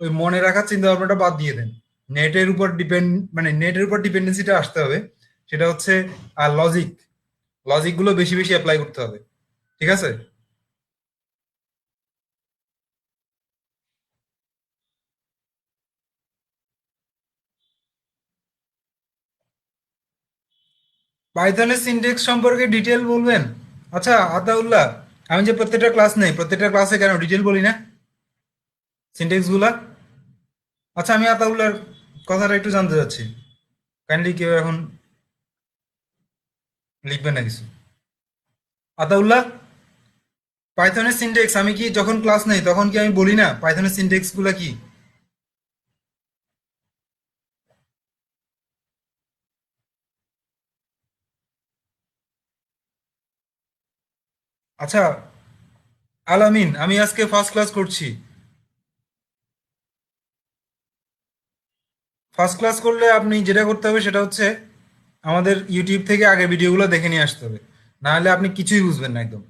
ওই মনে রাখার চিন্তা ভাবনাটা বাদ দিয়ে দেন। নেটের উপর ডিপেন্ড, মানে নেটের উপর ডিপেন্ডেন্সিটা আসতে হবে। সেটা হচ্ছে আর লজিক গুলো বেশি বেশি অ্যাপ্লাই করতে হবে। ঠিক আছে? পাইথনের সিনট্যাক্স সম্পর্কে ডিটেল বলবেন? আচ্ছা আতাউল্লাহ, আমি যে প্রত্যেকটা ক্লাস নেই, প্রত্যেকটা ক্লাসে কেন ডিটেল বলি না সিনট্যাক্স গুলা? আচ্ছা আমি আতাউল্লাহর কথাটা একটু জানতে চাচ্ছি। কাইন্ডলি কেউ এখন লিখবে না কিছু? আতাউল্লাহ, পাইথনের সিনট্যাক্স আমি কি যখন ক্লাস নেই তখন কি আমি বলি না পাইথনের সিনট্যাক্স গুলা কি? আচ্ছা আলামিন, আমি আজকে ফার্স্ট ক্লাস করছি। ফার্স্ট ক্লাস করলে আপনি যেটা করতে হবে সেটা হচ্ছে আমাদের ইউটিউব থেকে আগের ভিডিওগুলো দেখে নিয়ে আসতে হবে। না হলে আপনি কিছুই বুঝবেন না একদম,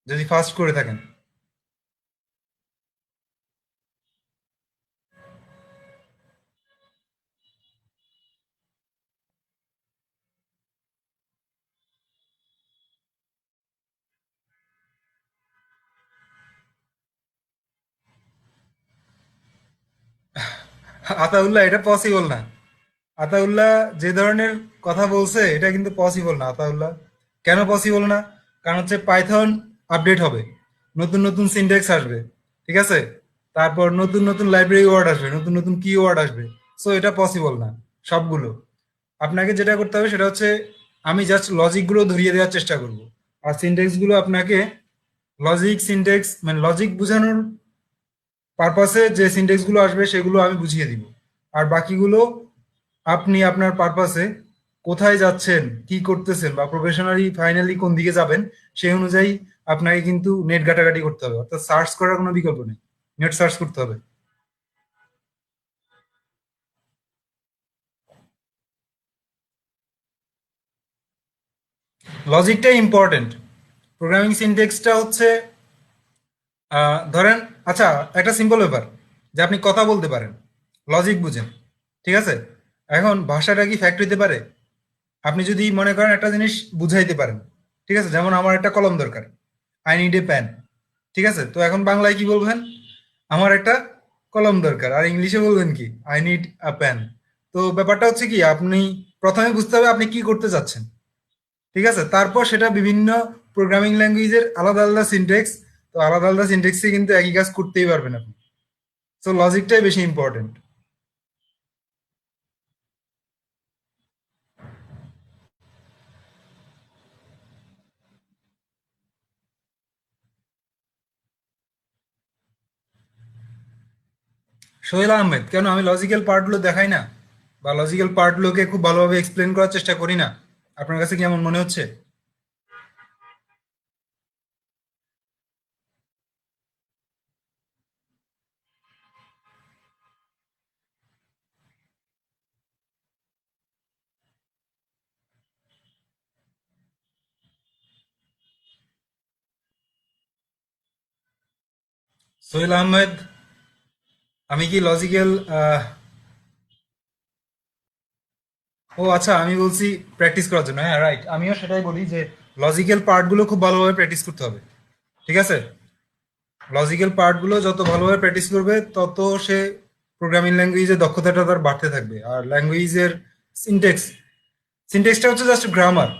যদি ফার্স্ট করে থাকেন। আতাউল্লাহ, এটা পসিবল না। আতাউল্লাহ যে ধরনের কথা বলছে এটা কিন্তু পসিবল না আতাউল্লাহ। কেন পসিবল না? কারণ হচ্ছে পাইথন আপডেট হবে, নতুন নতুন সিনট্যাক্স আসবে। ঠিক আছে? তারপর নতুন নতুন লাইব্রেরি ওয়ার্ড আসবে, নতুন নতুন কি ওয়ার্ড আসবে। সো এটা পসিবল না সবগুলো। আপনাকে যেটা করতে হবে সেটা হচ্ছে আমি জাস্ট লজিক গুলো ধরিয়ে দেওয়ার চেষ্টা করব। আর সিনট্যাক্স গুলো আপনাকে লজিক সিনট্যাক্স মানে লজিক বোঝানোর পারপাসে যে সিনট্যাক্স গুলো আসবে সেগুলো আমি বুঝিয়ে দিব। আর বাকিগুলো আপনি আপনার পারপাসে কোথায় যাচ্ছেন, কি করতেছেন, বা প্রফেশনালি ফাইনালি কোন দিকে যাবেন সেই অনুযায়ী আপনাকে কিন্তু নেট ঘাটাঘাটি করতে হবে, অর্থাৎ সার্চ করার কোনো বিকল্প নেই। নেট সার্চ করতে হবে। লজিকটাই ইম্পর্টেন্ট। প্রোগ্রামিং সিনট্যাক্সটা হচ্ছে ধরেন, আচ্ছা একটা সিম্পল ব্যাপার, যে আপনি কথা বলতে পারেন, লজিক বুঝেন। ঠিক আছে? এখন ভাষাটা কি ফ্যাক্ট হইতে পারে? আপনি যদি মনে করেন একটা জিনিস বুঝাইতে পারেন, ঠিক আছে, যেমন আমার একটা কলম দরকার, আই নিড এ প্যান। ঠিক আছে, তো এখন বাংলায় কি বলবেন? আমার একটা কলম দরকার। আর ইংলিশে বলবেন কি? I need a pan. তো ব্যাপারটা হচ্ছে কি, আপনি প্রথমে বুঝতে হবে আপনি কি করতে চাচ্ছেন। ঠিক আছে, তারপর সেটা বিভিন্ন প্রোগ্রামিং ল্যাঙ্গুয়েজের আলাদা আলাদা সিনটেক্স। তো আলাদা আলাদা সিনটেক্সে কিন্তু একই কাজ করতেই পারবেন আপনি। তো লজিকটাই বেশি ইম্পর্টেন্ট। সোহেল আহমেদ, কেন আমি লজিক্যাল পার্টগুলো দেখাই না, বা লজিক্যাল পার্টগুলোকে খুব ভালোভাবে এক্সপ্লেন করার চেষ্টা করি না? আপনার কাছে কি এমন মনে হচ্ছে? সোহেল আহমেদ, আমি কি লজিক্যাল ও আচ্ছা, আমি বলছি প্র্যাকটিস করার জন্য। হ্যাঁ রাইট, আমিও সেটাই বলি যে লজিক্যাল পার্টগুলো খুব ভালোভাবে প্র্যাকটিস করতে হবে। ঠিক আছে? লজিক্যাল পার্টগুলো যত ভালোভাবে প্র্যাকটিস করবে তত সে প্রোগ্রামিং ল্যাঙ্গুয়েজের দক্ষতাটা তার বাড়তে থাকবে। আর ল্যাঙ্গুয়েজের সিনটেক্স, সিনটেক্সটা হচ্ছে জাস্ট গ্রামার।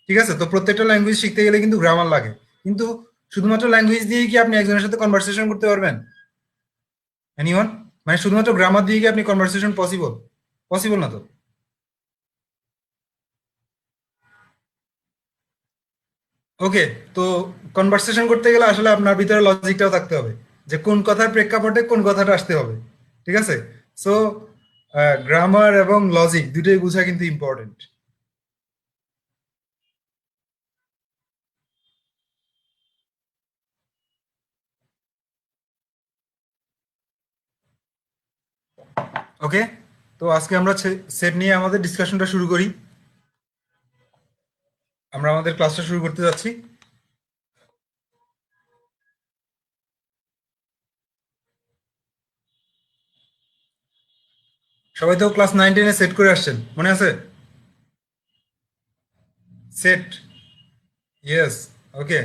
ঠিক আছে? তো প্রত্যেকটা ল্যাঙ্গুয়েজ শিখতে গেলে কিন্তু গ্রামার লাগে। কিন্তু শুধুমাত্র ল্যাঙ্গুয়েজ দিয়ে কি আপনি একজনের সাথে কনভারসেশন করতে পারবেন? এনিওয়ান? মানে শুধুমাত্র গ্রামার দিয়ে কি আপনি কনভারসেশন পসিবল? পসিবল না তো। ওকে, তো কনভারসেশন করতে গেলে আসলে আপনার ভিতরে লজিকটাও থাকতে হবে, যে কোন কথার প্রেক্ষাপটে কোন কথাটা আসতে হবে। ঠিক আছে? সো গ্রামার এবং লজিক দুটোই বোঝা কিন্তু ইম্পর্টেন্ট। ওকে, তো আজকে আমরা সেট নিয়ে আমাদের ডিসকাশনটা শুরু করি। আমরা আমাদের ক্লাসটা শুরু করতে যাচ্ছি। সবাই তো ক্লাস 9 10-এ সেট করে আসছেন, মনে আছে? সেট। ইয়েস। ওকে।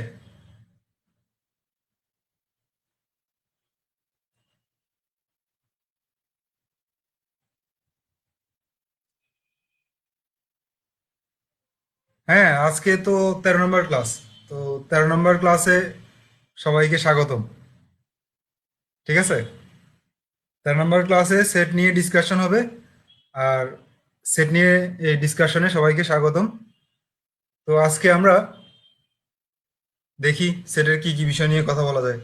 হ্যাঁ, আজকে তো 13 নম্বর ক্লাস। তো 13 নম্বর ক্লাসে সবাইকে স্বাগতম। ঠিক আছে? 13 নম্বর ক্লাসে সেট নিয়ে ডিসকাশন হবে। আর সেট নিয়ে এই ডিসকাশনে সবাইকে স্বাগতম। তো আজকে আমরা দেখি সেটের কি কি বিষয় নিয়ে কথা বলা যায়।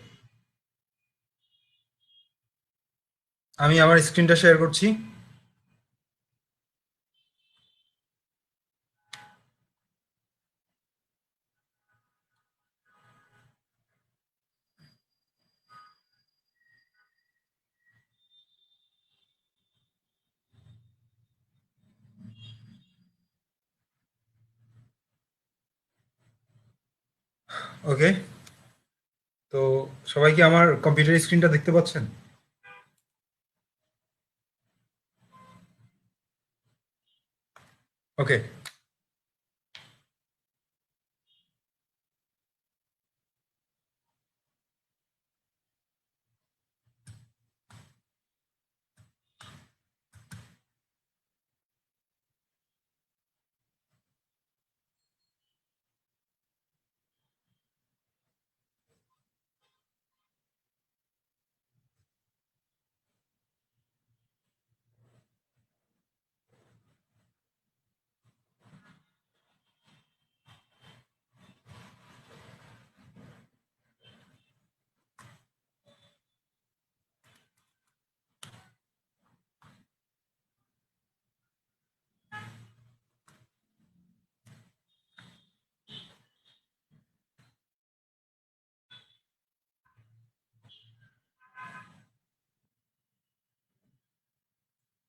আমি আমার স্ক্রিনটা শেয়ার করছি। ওকে। তো সবাই কি আমার কম্পিউটার স্ক্রিনটা দেখতে পাচ্ছেন? ওকে।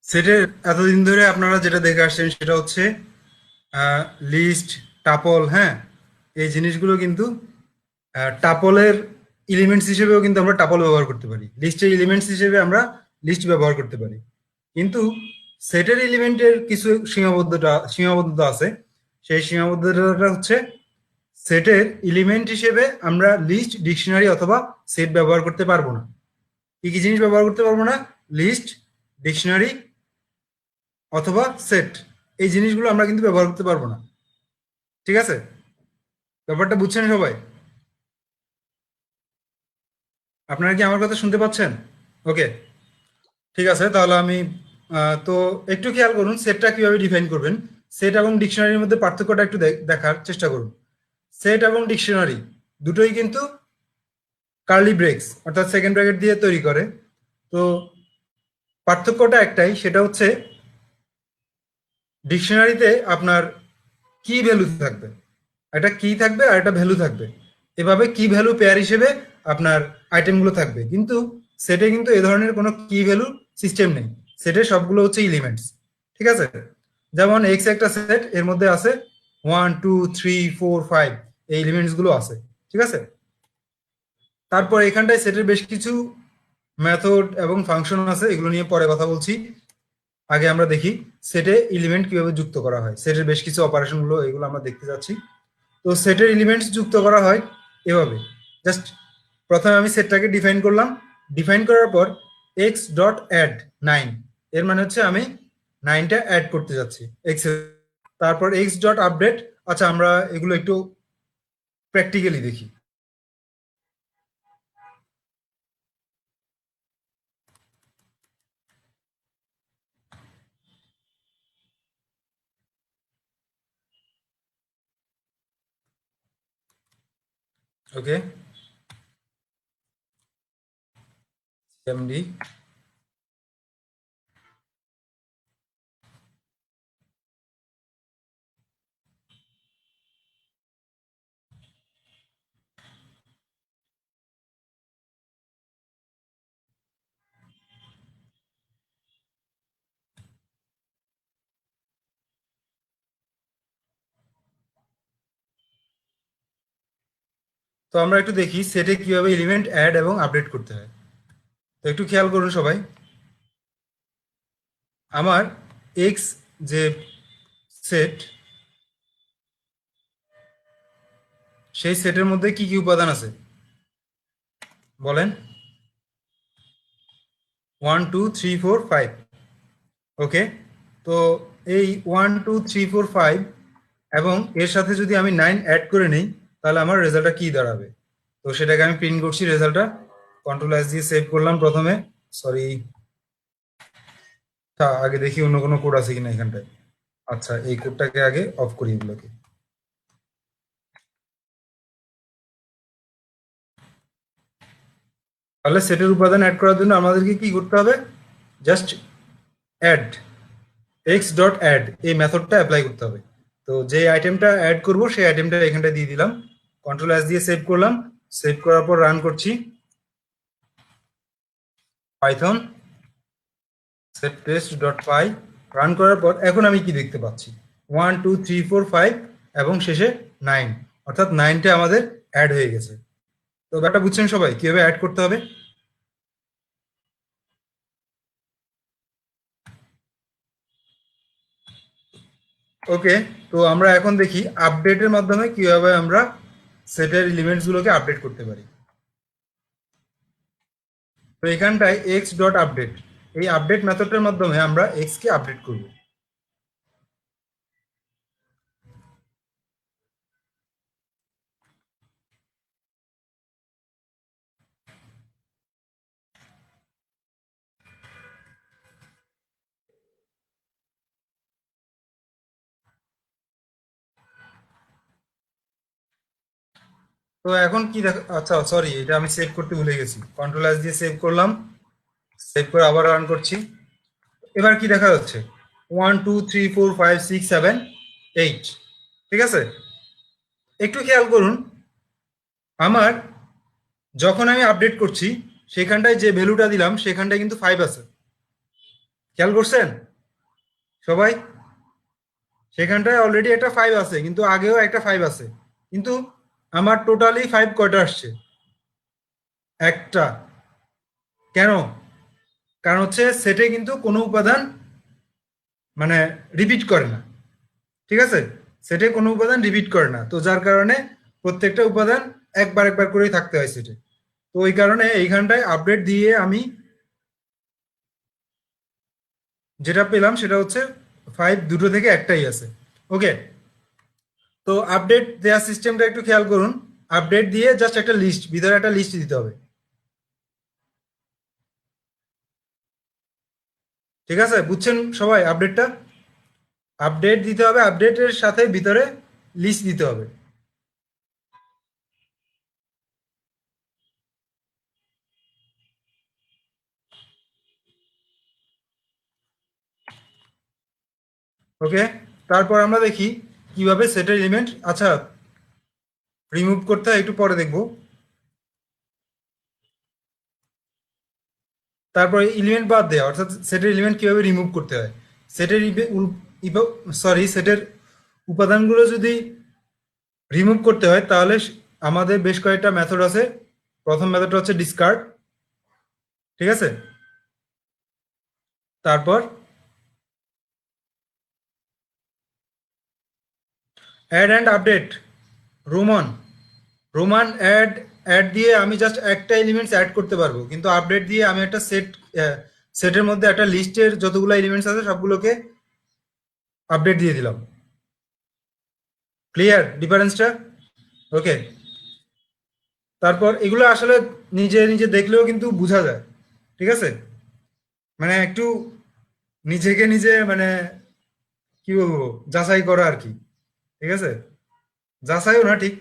সেটের এতদিন ধরে আপনারা যেটা দেখে আসছেন সেটা হচ্ছে লিস্ট, টাপল, হ্যাঁ, এই জিনিসগুলো কিন্তু টাপলের এলিমেন্টস হিসেবেও কিন্তু আমরা টাপল ব্যবহার করতে পারি, লিস্টের এলিমেন্টস হিসেবে আমরা লিস্ট ব্যবহার করতে পারি। কিন্তু সেটের এলিমেন্টের কিছু সীমাবদ্ধতা আছে। সেই সীমাবদ্ধতাটা হচ্ছে সেটের এলিমেন্ট হিসেবে আমরা লিস্ট, ডিকশনারি অথবা সেট ব্যবহার করতে পারবো না। কি কি জিনিস ব্যবহার করতে পারবো না? লিস্ট, ডিকশনারি অথবা সেট, এই জিনিসগুলো আমরা কিন্তু ব্যবহার করতে পারবো না। ঠিক আছে? ব্যাপারটা বুঝছেন সবাই? আপনারা কি আমার কথা শুনতে পাচ্ছেন? ওকে। ঠিক আছে, তাহলে আমি তো একটু খেয়াল করুন সেটটা কিভাবে ডিফাইন করবেন। সেট এবং ডিকশনারির মধ্যে পার্থক্যটা একটু দেখার চেষ্টা করুন। সেট এবং ডিকশনারি দুটোই কিন্তু কার্লি ব্রেকস অর্থাৎ সেকেন্ড ব্র্যাকেট দিয়ে তৈরি করে। তো পার্থক্যটা একটাই, সেটা হচ্ছে ডিকশনারিতে আপনার কি ভ্যালু থাকবে, একটা কি থাকবে আর একটা ভ্যালু থাকবে। এভাবে কি ভ্যালু পেয়ার হিসেবে আপনার আইটেমগুলো থাকবে, কিন্তু সেটে কিন্তু এ ধরনের কোনো কি ভ্যালু সিস্টেম নেই। সেটে সবগুলো হচ্ছে এলিমেন্টস। ঠিক আছে? যেমন এক্স একটা সেট, এর মধ্যে আছে 1 2 3 4 5, এই এলিমেন্টস গুলো আছে। ঠিক আছে? তারপর এখানটায় সেটের বেশ কিছু মেথড এবং ফাংশন আছে, এগুলো নিয়ে পরে কথা বলছি। আগে আমরা দেখি সেটে এলিমেন্ট কিভাবে যুক্ত করা হয়, সেটের বেশ কিছু অপারেশন গুলো এগুলো আমরা দেখতে যাচ্ছি। তো সেটের এলিমেন্টস যুক্ত করা হয় এভাবে। জাস্ট প্রথমে আমি সেটটাকে ডিফাইন করলাম। ডিফাইন করার পর এক্স ডট অ্যাড 9, এর মানে হচ্ছে আমি 9টা অ্যাড করতে যাচ্ছি এক্স। তারপর এক্স ডট আপডেট। আচ্ছা, আমরা এগুলো একটু প্র্যাকটিক্যালি দেখি। ওকে। এমডি। তো আমরা একটু দেখি সেটে কিভাবে এলিমেন্ট অ্যাড এবং আপডেট করতে হয়। তো একটু খেয়াল করুন সবাই। আমার এক্স যে সেট, সেই সেটের মধ্যে কি কি উপাদান আছে বলেন? 1 2 3 4 5। ওকে, তো এই 1 2 3 4 5 এবং এর সাথে যদি আমি 9 অ্যাড করে নিই, তাহলে আমার রেজাল্টটা কি দাঁড়াবে? তো সেটাকে আমি প্রিন্ট করছি রেজাল্টটা। কন্ট্রোল এস দিয়ে সেভ করলাম প্রথমে। সরি, আগে দেখি অন্য কোনো কোড আছে কিনা এখানটায়। আচ্ছা, এই কোডটাকে আগে অফ করি এগুলোকে। তাহলে সেটের উপাদান অ্যাড করার জন্য আমাদেরকে কি করতে হবে? Just add, x dot add, এই মেথডটা অ্যাপ্লাই করতে হবে। তো যে আইটেমটা অ্যাড করব সেই আইটেমটা এখানটা দিয়ে দিলাম। কন্ট্রোল এস দিয়ে সেভ করলাম। সেভ করার পর রান করছি পাইথন সেট টেস্ট ডট পাই। রান করার পর এখন আমি কি দেখতে পাচ্ছি? 1 2 3 4 5 এবং শেষে 9, অর্থাৎ 9টা আমাদের অ্যাড হয়ে গেছে। তো ব্যাপারটা বুঝছেন সবাই কিভাবে অ্যাড করতে হবে? ওকে, তো আমরা এখন দেখি আপডেটের মাধ্যমে কিভাবে আমরা সেটের এলিমেন্টস গুলোকে আপডেট করতে পারি। তো এখানটায় এক্স ডট আপডেট, এই আপডেট মেথডটার মাধ্যমে আমরা এক্স কে আপডেট করব। তো এখন কি দেখ, আচ্ছা সরি, এটা আমি সেভ করতে ভুলে গেছি। কন্ট্রোল এস দিয়ে সেভ করলাম। সেভ করে আবার রান করছি। এবার কি দেখা যাচ্ছে? 1 2 3 4 5 6 7 8। ঠিক আছে, একটু খেয়াল করুন। আমার যখন আমি আপডেট করছি সেখানটায় যে ভ্যালুটা দিলাম সেখানটায় কিন্তু 5 আছে। খেয়াল করছেন সবাই? সেখানটায় অলরেডি একটা 5 আছে, কিন্তু আগেও একটা 5 আছে। কিন্তু আমার টোটালি 5 কয়টা আসছে? একটা। কেন? কারণ হচ্ছে সেটে কিন্তু কোনো উপাদান মানে রিপিট করে না। ঠিক আছে, সেটে কোনো উপাদান রিপিট করে না, তো যার কারণে প্রত্যেকটা উপাদান একবার একবার করেই থাকতে হয় সেটে। তো ওই কারণে এইখানটায় আপডেট দিয়ে আমি যেটা পেলাম সেটা হচ্ছে 5, দুটো থেকে একটাই আছে। ওকে, তো আপডেট দেওয়ার সিস্টেমটা একটু খেয়াল করুন। আপডেট দিয়ে জাস্ট একটা লিস্ট, ভিতরে একটা লিস্ট দিতে হবে। ঠিক আছে, বুঝছেন সবাই আপডেটটা? আপডেট দিতে হবে, আপডেটের সাথে ভিতরে লিস্ট দিতে হবে। ওকে, তারপর আমরা দেখি কিভাবে সেটের এলিমেন্ট, আচ্ছা রিমুভ করতে হয় একটু পরে দেখবো। তারপরে এলিমেন্ট বাদ দেওয়া, অর্থাৎ সেটের এলিমেন্ট কিভাবে রিমুভ করতে হয়। সেটের সরি, সেটের উপাদানগুলো যদি রিমুভ করতে হয় তাহলে আমাদের বেশ কয়েকটা মেথড আছে। প্রথম মেথডটা হচ্ছে ডিসকার্ড। ঠিক আছে, তারপর অ্যাড অ্যান্ড আপডেট, রোমান রোমান অ্যাড, অ্যাড দিয়ে আমি জাস্ট একটা এলিমেন্টস অ্যাড করতে পারবো, কিন্তু আপডেট দিয়ে আমি একটা সেটের মধ্যে একটা লিস্টের যতগুলো এলিমেন্টস আছে সবগুলোকে আপডেট দিয়ে দিলাম। ক্লিয়ার ডিফারেন্সটা? ওকে, তারপর এগুলো আসলে নিজে নিজে দেখলেও কিন্তু বোঝা যায়। ঠিক আছে, মানে একটু নিজেকে নিজে মানে কি বলবো, যাচাই করা আর কি। ঠিক আছে, যাচাইও না ঠিক,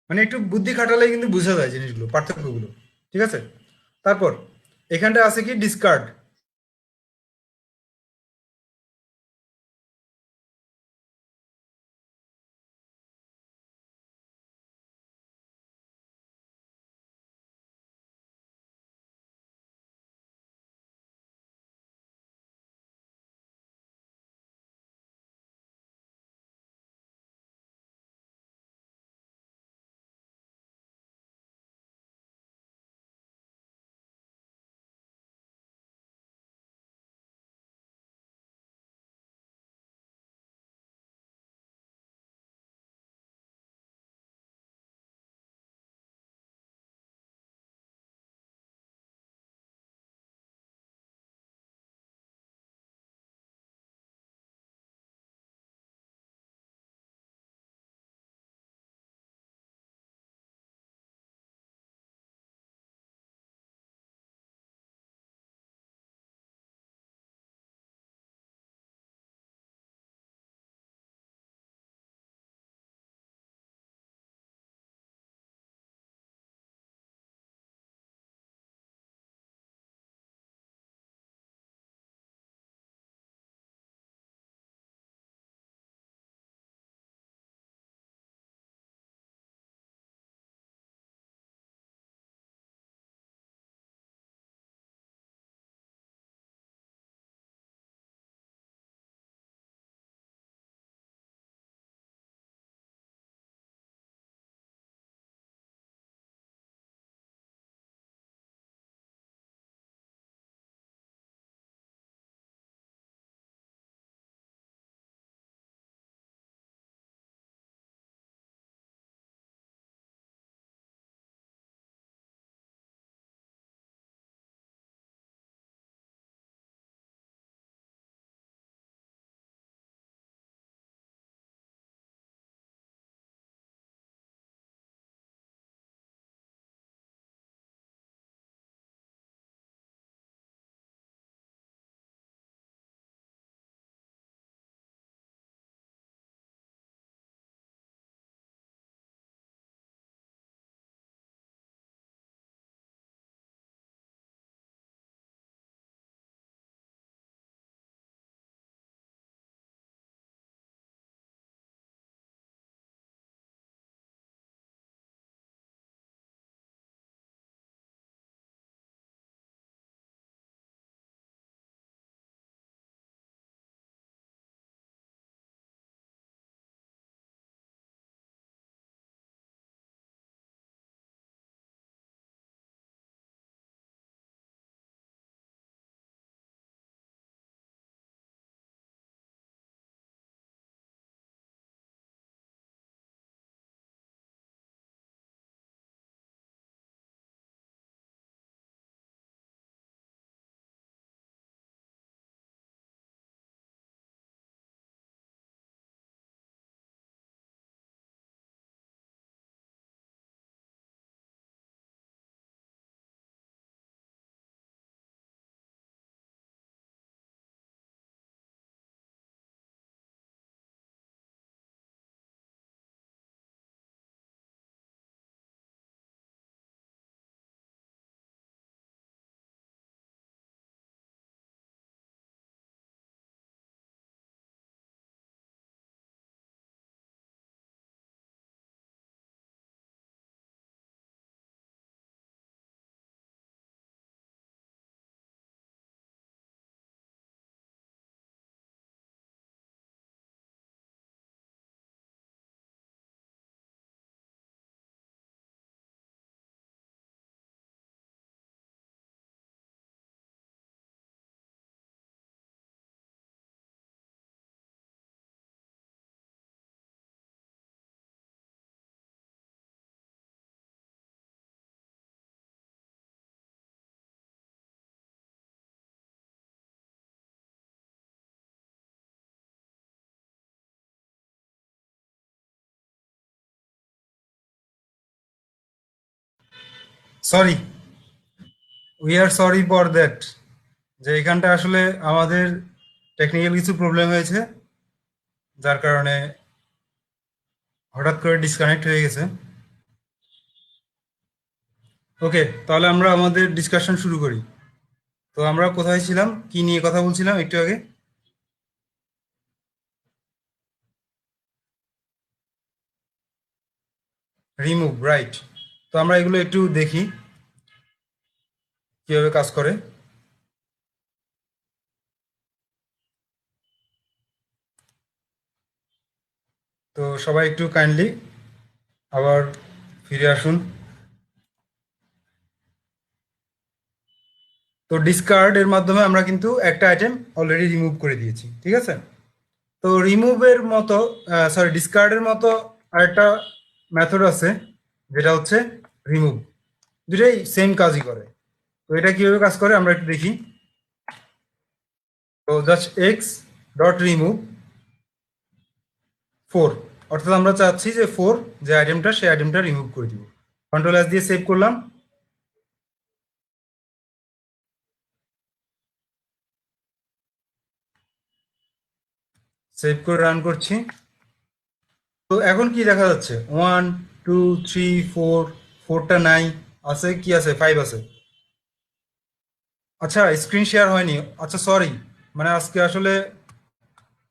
মানে একটু বুদ্ধি খাটালে কিন্তু বোঝা যায় জিনিসগুলো, পার্থক্যগুলো। ঠিক আছে, তারপর এখানটা আছে কি discard. Sorry, we are sorry for that, যে এখানটা আসলে আমাদের টেকনিক্যাল কিছু প্রবলেম হয়েছে, যার কারণে হঠাৎ করে ডিসকানেক্ট হয়ে গেছে। ওকে, তাহলে আমরা আমাদের ডিসকাশন শুরু করি। তো আমরা কোথায় ছিলাম, কি নিয়ে কথা বলছিলাম একটু আগে? Remove, right. তো আমরা এগুলো একটু দেখি কিভাবে কাজ করে। তো সবাই একটু কাইন্ডলি আবার ফিরে আসুন। তো ডিসকার্ড এর মাধ্যমে আমরা কিন্তু একটা আইটেম অলরেডি রিমুভ করে দিয়েছি, ঠিক আছে? তো রিমুভের মতো, সরি, ডিসকার্ডের মতো আরেকটা মেথড আছে, যেটা হচ্ছে রিমুভ। দুটাই সেম কাজই করে। তো এটা কিভাবে কাজ করে আমরা একটু দেখি। তো জাস্ট এক্স ডট রিমুভ 4, অর্থাৎ আমরা চাচ্ছি যে 4 যে আইটেমটা, সেই আইটেমটা রিমুভ করে দিব। কন্ট্রোল এস দিয়ে সেভ করলাম, সেভ করে রান করছি। তো এখন কি দেখা যাচ্ছে? 1 2 3 4, 4টা নাই, আছে কি, আছে 5 আছে। আচ্ছা, স্ক্রিন শেয়ার হয়নি, আচ্ছা সরি, মানে আজকে আসলে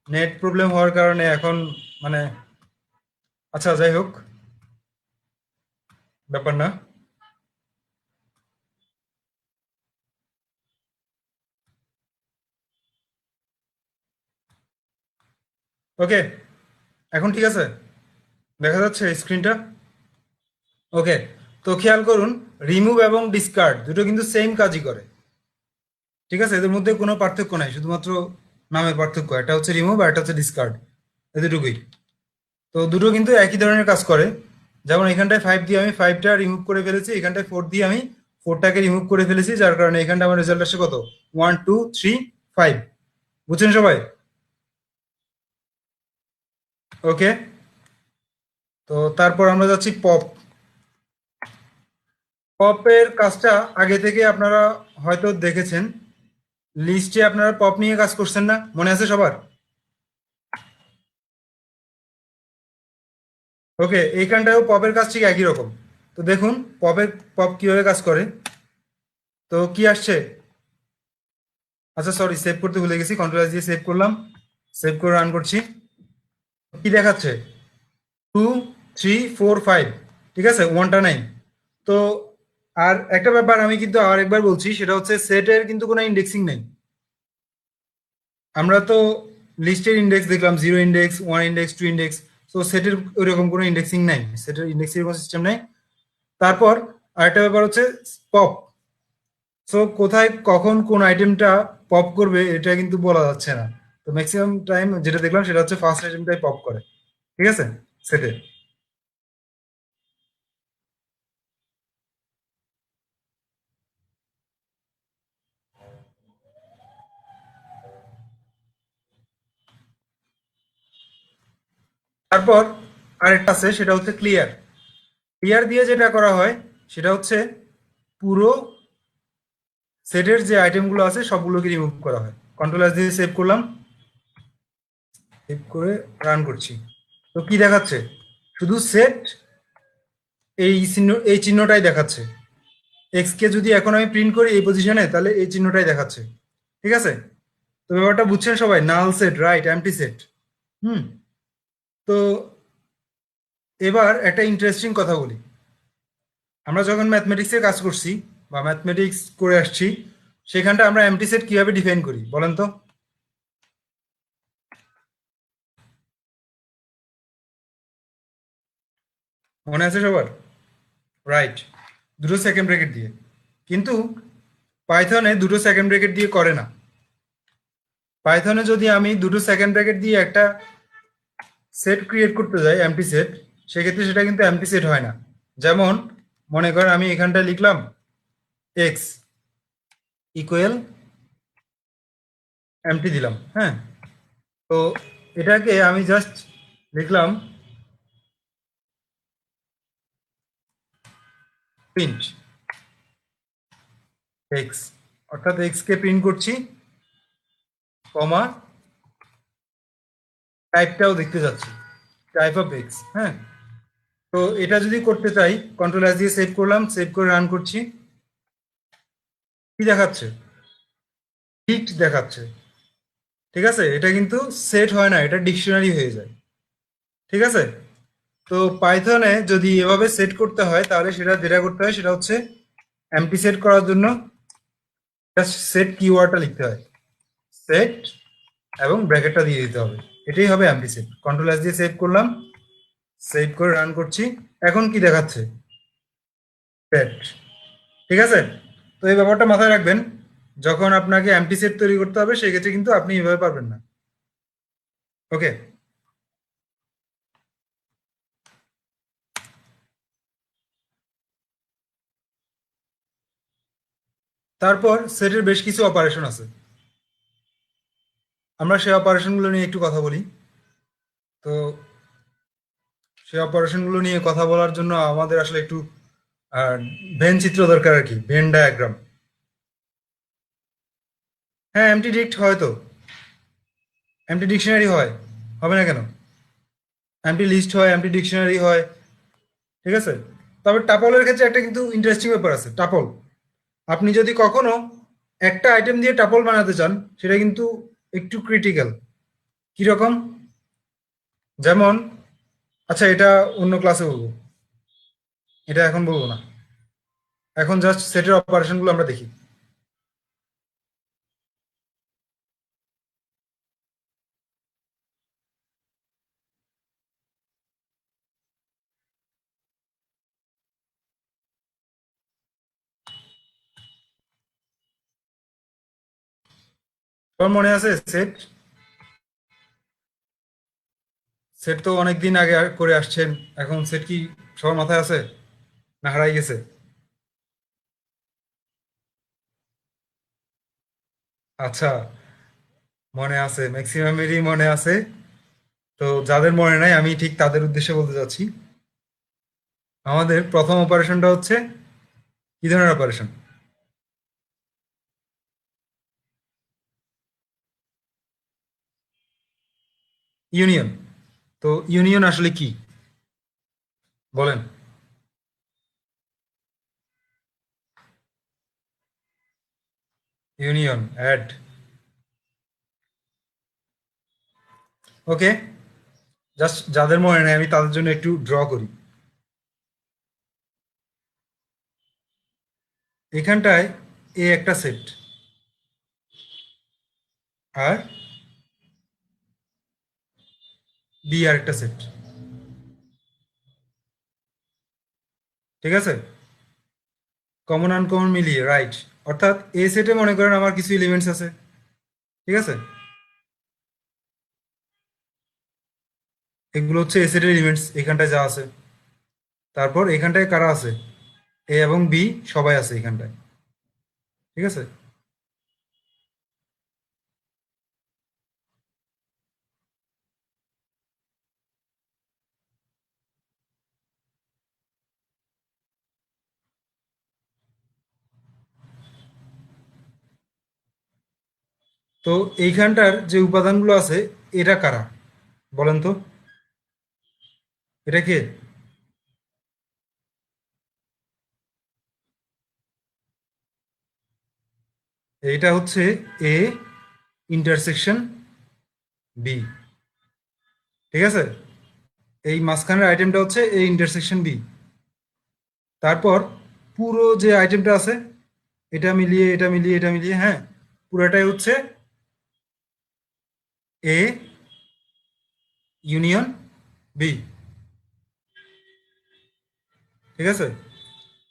নেট প্রবলেম হওয়ার কারণে এখন, মানে, আচ্ছা যাই হোক, ব্যাপার না। ওকে, এখন ঠিক আছে, দেখা যাচ্ছে স্ক্রিনটা? ওকে, তো খেয়াল করুন, রিমুভ এবং ডিসকার্ড দুটো কিন্তু সেম কাজই করে, ঠিক আছে? এদের মধ্যে কোনো পার্থক্য নাই, শুধুমাত্র নামের পার্থক্য, একটা হচ্ছে রিমুভ আর একটা হচ্ছে ডিসকার্ড, এতটুকুই। তো দুটো কিন্তু একই ধরনের কাজ করে। যেমন এখানটায় 5 দিয়ে আমি 5টা রিমুভ করে ফেলেছি, এখানটায় 4 দিয়ে আমি 4টাকে রিমুভ করে ফেলেছি, যার কারণে এখানটা আমার রেজাল্ট আসছে কত? 1 2 3 5। বুঝছেন সবাই? ওকে, তো তারপর আমরা যাচ্ছি পপ। পপের কাজটা আগে থেকে আপনারা হয়তো দেখেছেন, লিস্টে আপনারা পপ নিয়ে কাজ করছেন না, মনে আছে সবার? ওকে, এইখানটায়ও পপের কাজ ঠিক একই রকম। তো দেখুন পপ কিভাবে কাজ করে। তো কি আসছে? আচ্ছা সরি, সেভ করতে ভুলে গেছি, কন্ট্রোল এস দিয়ে সেভ করলাম, সেভ করে রান করছি। কি দেখাচ্ছে? 2 3 4 5, ঠিক আছে, ওয়ানটা নাই। তো আর একটা ব্যাপার আমি কিন্তু আর একবার বলছি, সেটা হচ্ছে সেটের কিন্তু কোনো ইন্ডেক্সিং নেই। আমরা তো লিস্টের ইন্ডেক্স দেখলাম, 0 ইন্ডেক্স, 1 ইন্ডেক্স, 2 ইন্ডেক্স। তো সেটের ওইরকম কোনো ইন্ডেক্সিং নাই, সেটের ইন্ডেক্সের কোনো সিস্টেম নাই। তারপর আরেকটা ব্যাপার হচ্ছে পপ। সো কোথায় কখন কোন আইটেমটা পপ করবে এটা কিন্তু বলা যাচ্ছে না। তো ম্যাক্সিমাম টাইম যেটা দেখলাম সেটা হচ্ছে ফার্স্ট আইটেমটাই পপ করে, ঠিক আছে, সেটে। তারপর আরেকটা আছে, সেটা হচ্ছে ক্লিয়ার। ক্লিয়ার দিয়ে যেটা করা হয় সেটা হচ্ছে পুরো সেটের যে আইটেমগুলো আছে সবগুলোকে রিমুভ করা হয়। কন্ট্রোল এস দিয়ে সেভ করলাম, সেভ করে রান করছি। তো কি দেখাচ্ছে? শুধু সেট, এই চিহ্নটাই দেখাচ্ছে। এক্স কে যদি এখন আমি প্রিন্ট করি এই পজিশনে, তাহলে এই চিহ্নটাই দেখাচ্ছে, ঠিক আছে? তো ব্যাপারটা বুঝছেন সবাই? Null set, right, empty set. হুম। তো এবার একটা ইন্টারেস্টিং কথা বলি। আমরা যখন ম্যাথমেটিক্সে কাজ করছি বা ম্যাথমেটিক্স করে আসছি, সেখানটা আমরা এমটি সেট কিভাবে ডিফাইন করি বলেন তো? মনে আছে সবার? রাইট, দুটো সেকেন্ড ব্র্যাকেট দিয়ে। কিন্তু পাইথনে দুটো সেকেন্ড ব্র্যাকেট দিয়ে করে না। পাইথনে যদি আমি দুটো সেকেন্ড ব্র্যাকেট দিয়ে একটা সেট ক্রিয়েট করতে যাই, এমটি সেট, সেক্ষেত্রে সেটা কিন্তু এমটি সেট হয় না। যেমন মনে করেন আমি এখানটা লিখলাম এক্স ইকুয়াল এমটি দিলাম, হ্যাঁ। তো এটাকে আমি জাস্ট লিখলাম প্রিন্ট, এক্স, অর্থাৎ এক্স কে প্রিন্ট করছি, কমা টাইপটাও দেখতে যাচ্ছি, টাইপ অফ এক্স। হ্যাঁ, তো এটা যদি করতে চাই, কন্ট্রোল এস দিয়ে সেভ করলাম, সেভ করে রান করছি, কি দেখাচ্ছে? হিট দেখাচ্ছে। ঠিক আছে, এটা কিন্তু সেট হয় না, এটা ডিকশনারি হয়ে যায়। ঠিক আছে, তো পাইথনে যদি এভাবে সেট করতে হয় তাহলে সেটা যেটা করতে হয় সেটা হচ্ছে এমটি সেট করার জন্য জাস্ট সেট কিওয়ার্ডটা লিখতে হয়, সেট এবং ব্র্যাকেটটা দিয়ে দিতে হবে, এটাই হবে এমটি সেট। কন্ট্রোল এস দিয়ে সেভ করলাম, সেভ করে রান করছি, এখন কি দেখাচ্ছে? সেট। ঠিক আছে, তো এই ব্যাপারটা মাথায় রাখবেন, যখন আপনাকে এমটি সেট তৈরি করতে হবে সেক্ষেত্রে কিন্তু আপনি এভাবে পারবেন না। ওকে, তারপর সেটের বেশ কিছু অপারেশন আছে, আমরা সেই অপারেশনগুলো নিয়ে একটু কথা বলি। তো সেই অপারেশনগুলো নিয়ে কথা বলার জন্য আমাদের আসলে একটু ভেন চিত্র দরকার আর কি, ভেন ডায়াগ্রাম। হ্যাঁ, এমটি ডিক্ট হয়, তো এমটি ডিকশনারি হয়, হবে না কেন? এমটি লিস্ট হয়, এমটি ডিকশনারি হয়। ঠিক আছে, তবে টাপলের ক্ষেত্রে একটা কিন্তু ইন্টারেস্টিং ব্যাপার আছে। টাপল, আপনি যদি কখনো একটা আইটেম দিয়ে টাপল বানাতে চান সেটা কিন্তু একটু ক্রিটিক্যাল। কিরকম? যেমন, আচ্ছা এটা অন্য ক্লাসে বলবো, এটা এখন বলবো না, এখন জাস্ট সেটের অপারেশনগুলো আমরা দেখি। তোমার মনে আছে সেট? সেট তো অনেকদিন আগে করে আসছেন, এখন সেট কি সবার মাথায় আছে না হারাই গেছে? আচ্ছা, মনে আছে, ম্যাক্সিমামেরই মনে আছে। তো যাদের মনে নাই আমি ঠিক তাদের উদ্দেশ্যে বলতে চাচ্ছি, আমাদের প্রথম অপারেশনটা হচ্ছে কি ধরনের অপারেশন? ইউনিয়ন। তো ইউনিয়ন আসলে কি বলেন? Union add. ওকে, জাস্ট যাদের মনে নেই আমি তাদের জন্য একটু ড্র করি। এখানটায় এ একটা সেট, আর বি আর একটা সেট। ঠিক আছে, কমন আনকমন মিলিয়ে, রাইট। অর্থাৎ এ সেটে মনে করেন আমার কিছু এলিমেন্টস আছে। ঠিক আছে, এগুলো হচ্ছে এ সেটের এলিমেন্টস, এখানটায় যা আছে। তারপর এখানটায় কারা আছে? এ এবং বি সবাই আছে এখানটায়। ঠিক আছে, তো এইখানটার যে উপাদানগুলো আছে এটা কারা বলেন তো? এটা কে? এইটা হচ্ছে এ ইন্টারসেকশন বি। ঠিক আছে, এই মাঝখানের আইটেমটা হচ্ছে এ ইন্টারসেকশন বি। তারপর পুরো যে আইটেমটা আছে, এটা মিলিয়ে এটা মিলিয়ে এটা মিলিয়ে, হ্যাঁ, পুরোটাই হচ্ছে এ ইউনিয়ন বি। ঠিক আছে,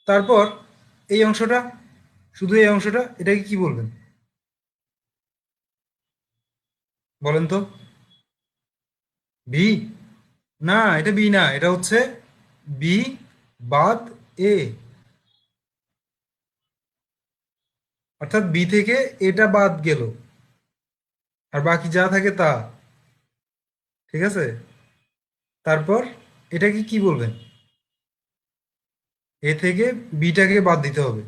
তারপর এই অংশটা, শুধু এই অংশটা, এটাকে কি বলবেন বলেন তো? বি? না, এটা বি না, এটা হচ্ছে বি বাদ এ, অর্থাৎ বি থেকে এটা বাদ গেল, আর বাকি যা থাকে তা। ঠিক আছে, তারপর এটাকে কি বলবেন? এ থেকে বিটাকে বাদ দিতে হবে।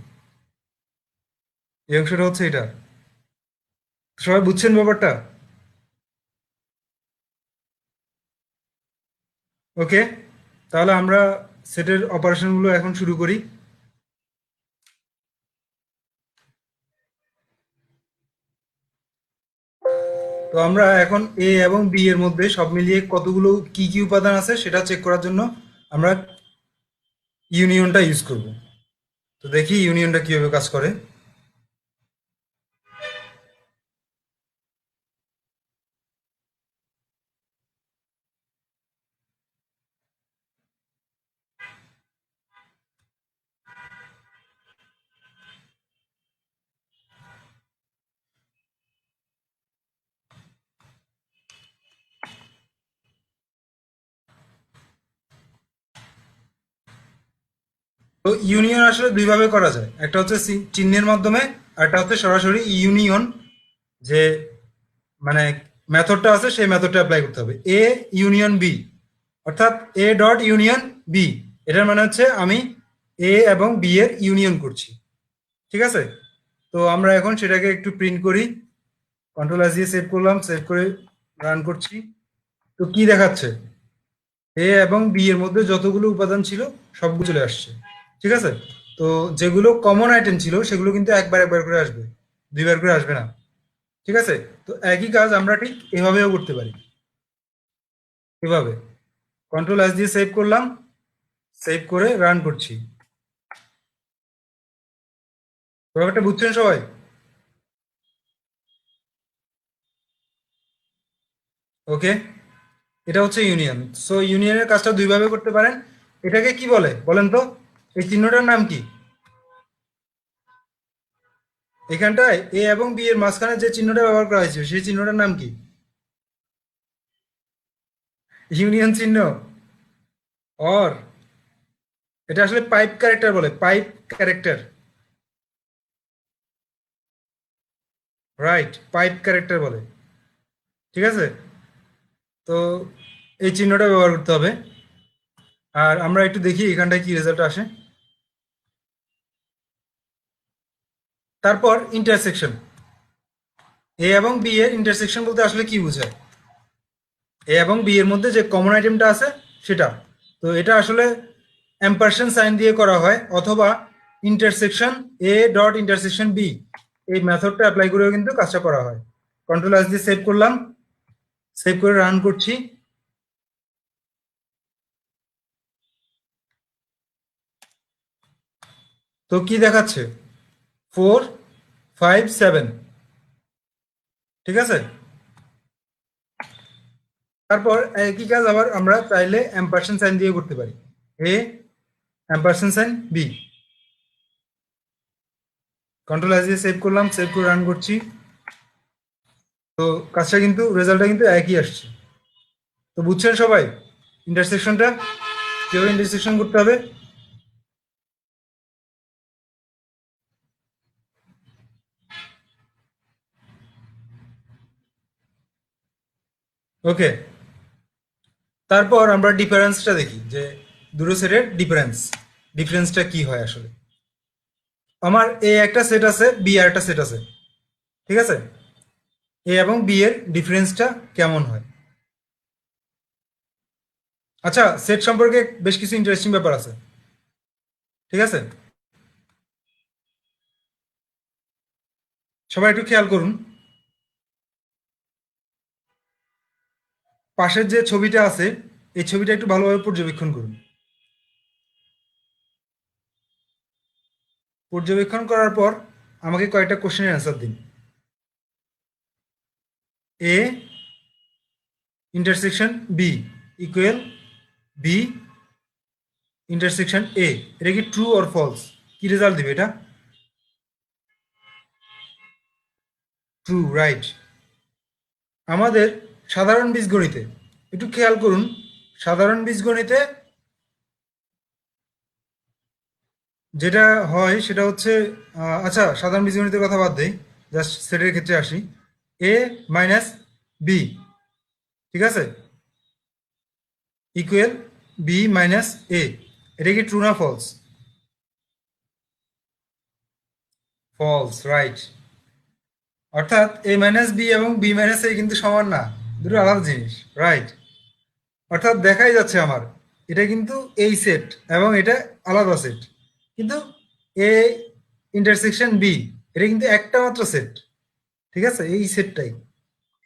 এই অংশটা হচ্ছে এটা। সবাই বুঝছেন ব্যাপারটা? ওকে, তাহলে আমরা সেটের অপারেশনগুলো এখন শুরু করি। তো আমরা এখন এ এবং বি এর মধ্যে সব মিলিয়ে কতগুলো কি কি উপাদান আছে সেটা চেক করার জন্য আমরা ইউনিয়নটা ইউজ করব। তো দেখি ইউনিয়নটা কিভাবে কাজ করে। তো ইউনিয়ন আসলে দুইভাবে করা যায়, একটা হচ্ছে চিহ্নের মাধ্যমে, আর একটা হচ্ছে সরাসরি ইউনিয়ন। যে মানে মেথডটা আছে সেই মেথডটা অ্যাপ্লাই করতে হবে, এ ইউনিয়ন বি, অর্থাৎ এ ডট ইউনিয়ন বি। এটার মানে হচ্ছে আমি এ এবং বি এর ইউনিয়ন করছি। ঠিক আছে, তো আমরা এখন সেটাকে একটু প্রিন্ট করি। কন্ট্রোল এস দিয়ে সেভ করলাম, সেভ করে রান করছি। তো কি দেখাচ্ছে, এ এবং বি এর মধ্যে যতগুলো উপাদান ছিল সবগুলো চলে আসছে। ঠিক আছে, তো যেগুলো কমন আইটেম ছিল সেগুলো কিন্তু একবার একবার করে আসবে, দুইবার করে আসবে না। ঠিক আছে, তো একই কাজ আমরা ঠিক এভাবেও করতে পারি। এভাবে কন্ট্রোল এস দিয়ে সেভ করলাম, সেভ করে রান করছি। ব্যাপারটা বুঝছেন সবাই? ওকে, এটা হচ্ছে ইউনিয়ন। সো ইউনিয়নের কাজটা দুইভাবে করতে পারেন। এটাকে কি বলে বলেন তো? এই চিহ্নটার নাম কি? এখানটায় এ এবং বি এর মাঝখানে যে চিহ্নটা ব্যবহার করা হয়েছে সেই চিহ্নটার নাম কি? ইউনিয়ন চিহ্ন। অর, এটা আসলে পাইপ ক্যারেক্টার বলে, pipe character. Right, pipe character বলে। ঠিক আছে, তো এই চিহ্নটা ব্যবহার করতে হবে। আর আমরা একটু দেখি এখানটায় কি রেজাল্ট আসে। তারপর ইন্টারসেকশন, এ এবং বি এর ইন্টারসেকশন বলতে আসলে কি বোঝায়? এ এবং বি এর মধ্যে যে কমন আইটেমটা আছে সেটা। তো এটা আসলে এম্পারসেন্ট সাইন দিয়ে করা হয়, অথবা intersection a dot intersection b, এই মেথডটা অ্যাপ্লাই করেও কিন্তু কাজটা করা হয়। কন্ট্রোল এস দিয়ে সেভ করলাম, সেভ করে রান করছি। তো কি দেখাচ্ছে? 4 5 7। ঠিক আছে, তারপর একই কাজ আবার আমরা চাইলে এম্পারসেন্ট সাইন দিয়ে করতে পারি। এ এম্পারসেন্ট সাইন বি। কন্ট্রোল এস দিয়ে সেভ করলাম, সেভ করে রান করছি। তো কাজটা কিন্তু রেজাল্টটা কিন্তু একই আসছে। তো বুঝছেন সবাই ইন্টারসেকশনটা কিভাবে ইন্টারসেকশন করতে হবে? ওকে, তারপর আমরা ডিফারেন্সটা দেখি যে দুটো সেটের ডিফারেন্সটা কি হয় আসলে। আমার এ একটা সেট আছে, বি আর একটা সেট আছে। ঠিক আছে, এ এবং বি এর ডিফারেন্সটা কেমন হয়? আচ্ছা, সেট সম্পর্কে বেশ কিছু ইন্টারেস্টিং ব্যাপার আছে। ঠিক আছে, সবাই একটু খেয়াল করুন। পাশের যে ছবিটা আছে এই ছবিটা একটু ভালোভাবে পর্যবেক্ষণ করুন। পর্যবেক্ষণ করার পর আমাকে কয়েকটা কোশ্চেনের অ্যান্সার দিন। A intersection b equal b intersection a, এটা কি ট্রু অর ফলস? কি রেজাল্ট দিবে এটা? True, right. আমাদের সাধারণ বীজগণিতে একটু খেয়াল করুন। সাধারণ বীজগণিতে যেটা হয় সেটা হচ্ছে আচ্ছা, সাধারণ বীজগণিতের কথা বাদ দেই, জাস্ট সেটের ক্ষেত্রে আসি। এ মাইনাস বি, ঠিক আছে, ইকুয়াল বি মাইনাস এ, এটা কি ট্রু না ফলস? False, right. অর্থাৎ এ মাইনাস বি এবং বি মাইনাস এ কিন্তু সমান না, দুটো আলাদা জিনিস, রাইট। অর্থাৎ দেখাই যাচ্ছে আমার এটা কিন্তু এই সেট এবং এটা আলাদা সেট, কিন্তু এ ইন্টারসেকশন বি এটা কিন্তু একটা মাত্র সেট, ঠিক আছে, এই সেটটাই,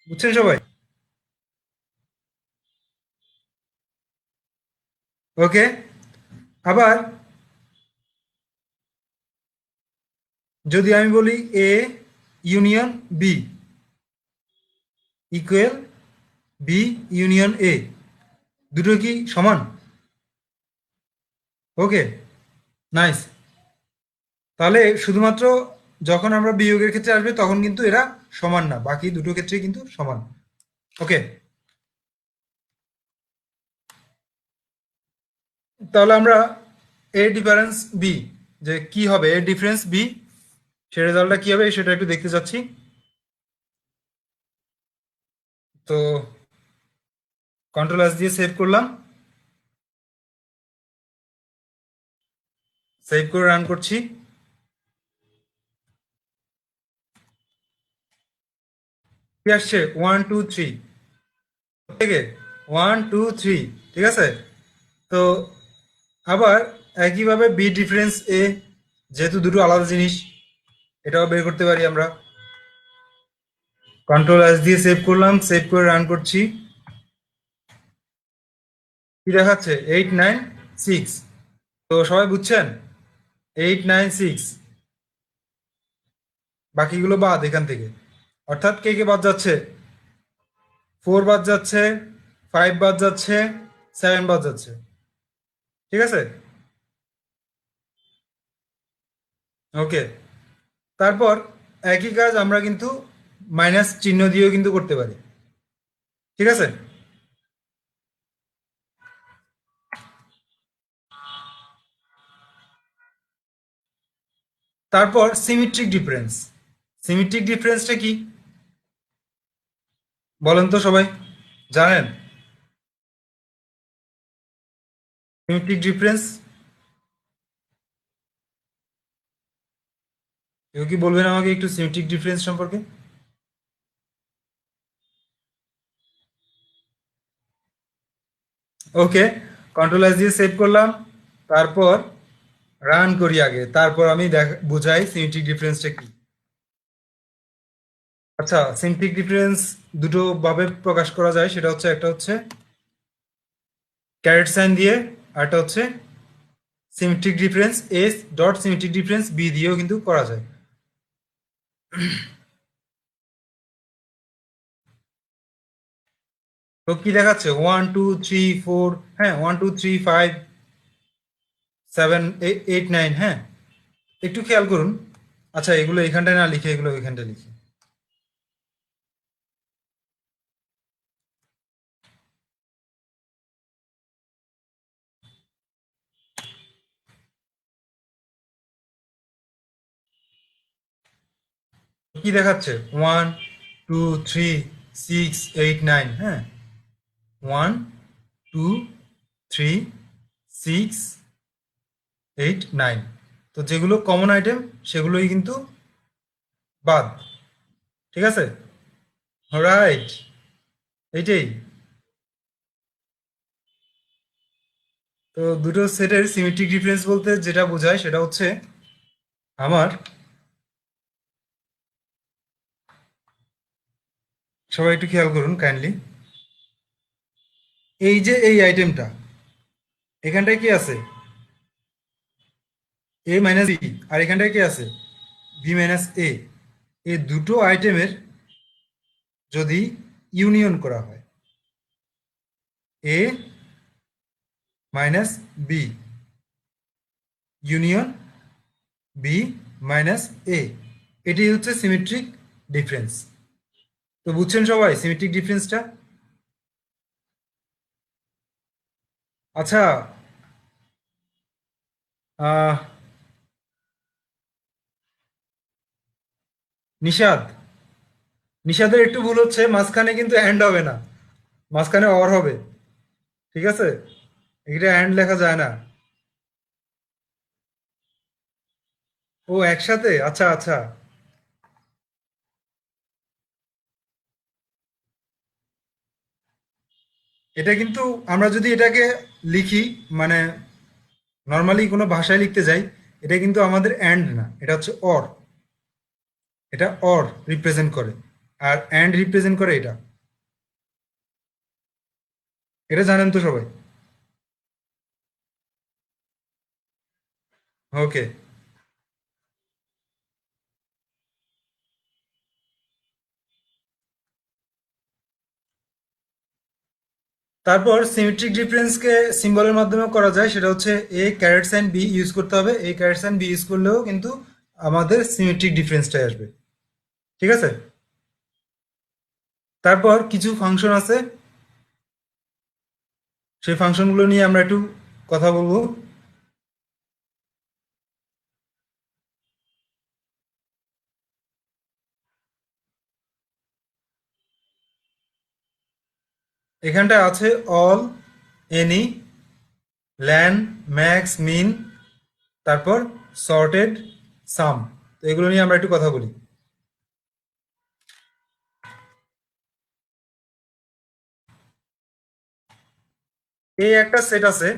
বুঝছেন সবাই? ওকে। আবার যদি আমি বলি a union b equal b union a, দুটো কি সমান? Okay, nice. তাহলে শুধুমাত্র যখন আমরা বিয়োগের ক্ষেত্রে আসবে তখন কিন্তু এরা সমান না, বাকি দুটো ক্ষেত্রে কিন্তু সমান। ওকে, তাহলে আমরা এ ডিফারেন্স বি, যে কি হবে এ ডিফারেন্স বি, সে রেজাল্টটা কি হবে সেটা একটু দেখতে চাচ্ছি। তো কন্ট্রোল এস দিয়ে সেভ করলাম, সেভ করে রান করছি। কি আসছে? 1 2 3 থেকে 1 2 3, ঠিক আছে। তো আবার একইভাবে বি ডিফারেন্স এ, যেহেতু দুটো আলাদা জিনিস, এটাও বের করতে পারি আমরা। কন্ট্রোল এস দিয়ে সেভ করলাম, সেভ করে রান করছি। কি দেখাচ্ছে? 8 9 6। তো সবাই বুঝছেন? 8 9 6, বাকিগুলো বাদ এখান থেকে। অর্থাৎ কে কে বাদ যাচ্ছে? 4 বাদ যাচ্ছে, 5 বাদ যাচ্ছে, 7 বাদ যাচ্ছে, ঠিক আছে। ওকে, তারপর একই কাজ আমরা কিন্তু মাইনাস চিহ্ন দিয়েও কিন্তু করতে পারি, ঠিক আছে। তারপর সিমেট্রিক ডিফারেন্স। সিমেট্রিক ডিফারেন্সটা কি বলেন তো সবাই, জানেন? সিমেট্রিক ডিফারেন্স কেউ কি বলবেন আমাকে একটু সিমেট্রিক ডিফারেন্স সম্পর্কে? ওকে, কন্ট্রোল এস দিয়ে সেভ করলাম, তারপর রান করি আগে, তারপর আমি বুঝাই সিমেট্রিক ডিফারেন্সটা কি। আচ্ছা, সিমেট্রিক ডিফারেন্স দুটো ভাবে প্রকাশ করা যায়, সেটা হচ্ছে একটা হচ্ছে ক্যারেট সাইন দিয়ে, আর একটা হচ্ছে symmetric difference s dot symmetric difference b দিয়েও কিন্তু করা যায়। তো কি দেখাচ্ছে? 1 2 3 4, হ্যাঁ, 1 2 3 5 7 8 9, হ্যাঁ, একটু খেয়াল করুন। আচ্ছা, এগুলো এখানটায় না লিখে এগুলো ওইখানটায় লিখি। কি দেখাচ্ছে? 1 2 3 6 8 9, হ্যাঁ, 1 2 3 6 8 9। তো যেগুলো কমন আইটেম সেগুলোই কিন্তু বাদ, ঠিক আছে, রাইট, এইটাই। তো দুটো সেটের সিমেট্রিক ডিফারেন্স বলতে যেটা বোঝায় সেটা হচ্ছে আমার, সবাই একটু খেয়াল করুন কাইন্ডলি, এই যে এই আইটেমটা, এখানটায় কি আছে? এ মাইনাস বি, আর এখানটায় কি আছে? B minus A. এই দুটো আইটেমের যদি ইউনিয়ন করা হয়, A minus B union B minus A, এটাই হচ্ছে সিমেট্রিক ডিফারেন্স। তো বুঝছেন সবাই সিমেট্রিক ডিফারেন্সটা? আচ্ছা, আহ নিষাদ, নিষাদের একটু ভুল হচ্ছে, মাঝখানে কিন্তু অ্যান্ড হবে না, মাঝখানে অর হবে, ঠিক আছে, এটা অ্যান্ড লেখা যায় না। ও একসাথে, আচ্ছা আচ্ছা। এটা কিন্তু আমরা যদি এটাকে লিখি, মানে নর্মালি কোনো ভাষায় লিখতে যাই, এটা কিন্তু আমাদের অ্যান্ড না, এটা হচ্ছে অর। এটা অর রিপ্রেজেন্ট করে, আর অ্যান্ড রিপ্রেজেন্ট করে এটা। এটা জানেন তো সবাই? ওকে। তারপর সিমেট্রিক ডিফারেন্সকে সিম্বলের মাধ্যমে করা যায়, সেটা হচ্ছে এ ক্যারেট সাইন বি ইউজ করতে হবে। এই ক্যারেট সাইন বি ইউজ করলেও কিন্তু আমাদের সিমেট্রিক ডিফারেন্সটাই আসবে। ঠিক আছে। তারপর কিছু ফাংশন আছে, সেই ফাংশনগুলো নিয়ে আমরা একটু কথা বলবো। এখানটা আছে অল, এনি, ল্যান, ম্যাক্স, মিন, তারপর সর্টেড, সাম। তো এগুলো নিয়ে আমরা একটু কথা বলি। এই একটা সেট আছে।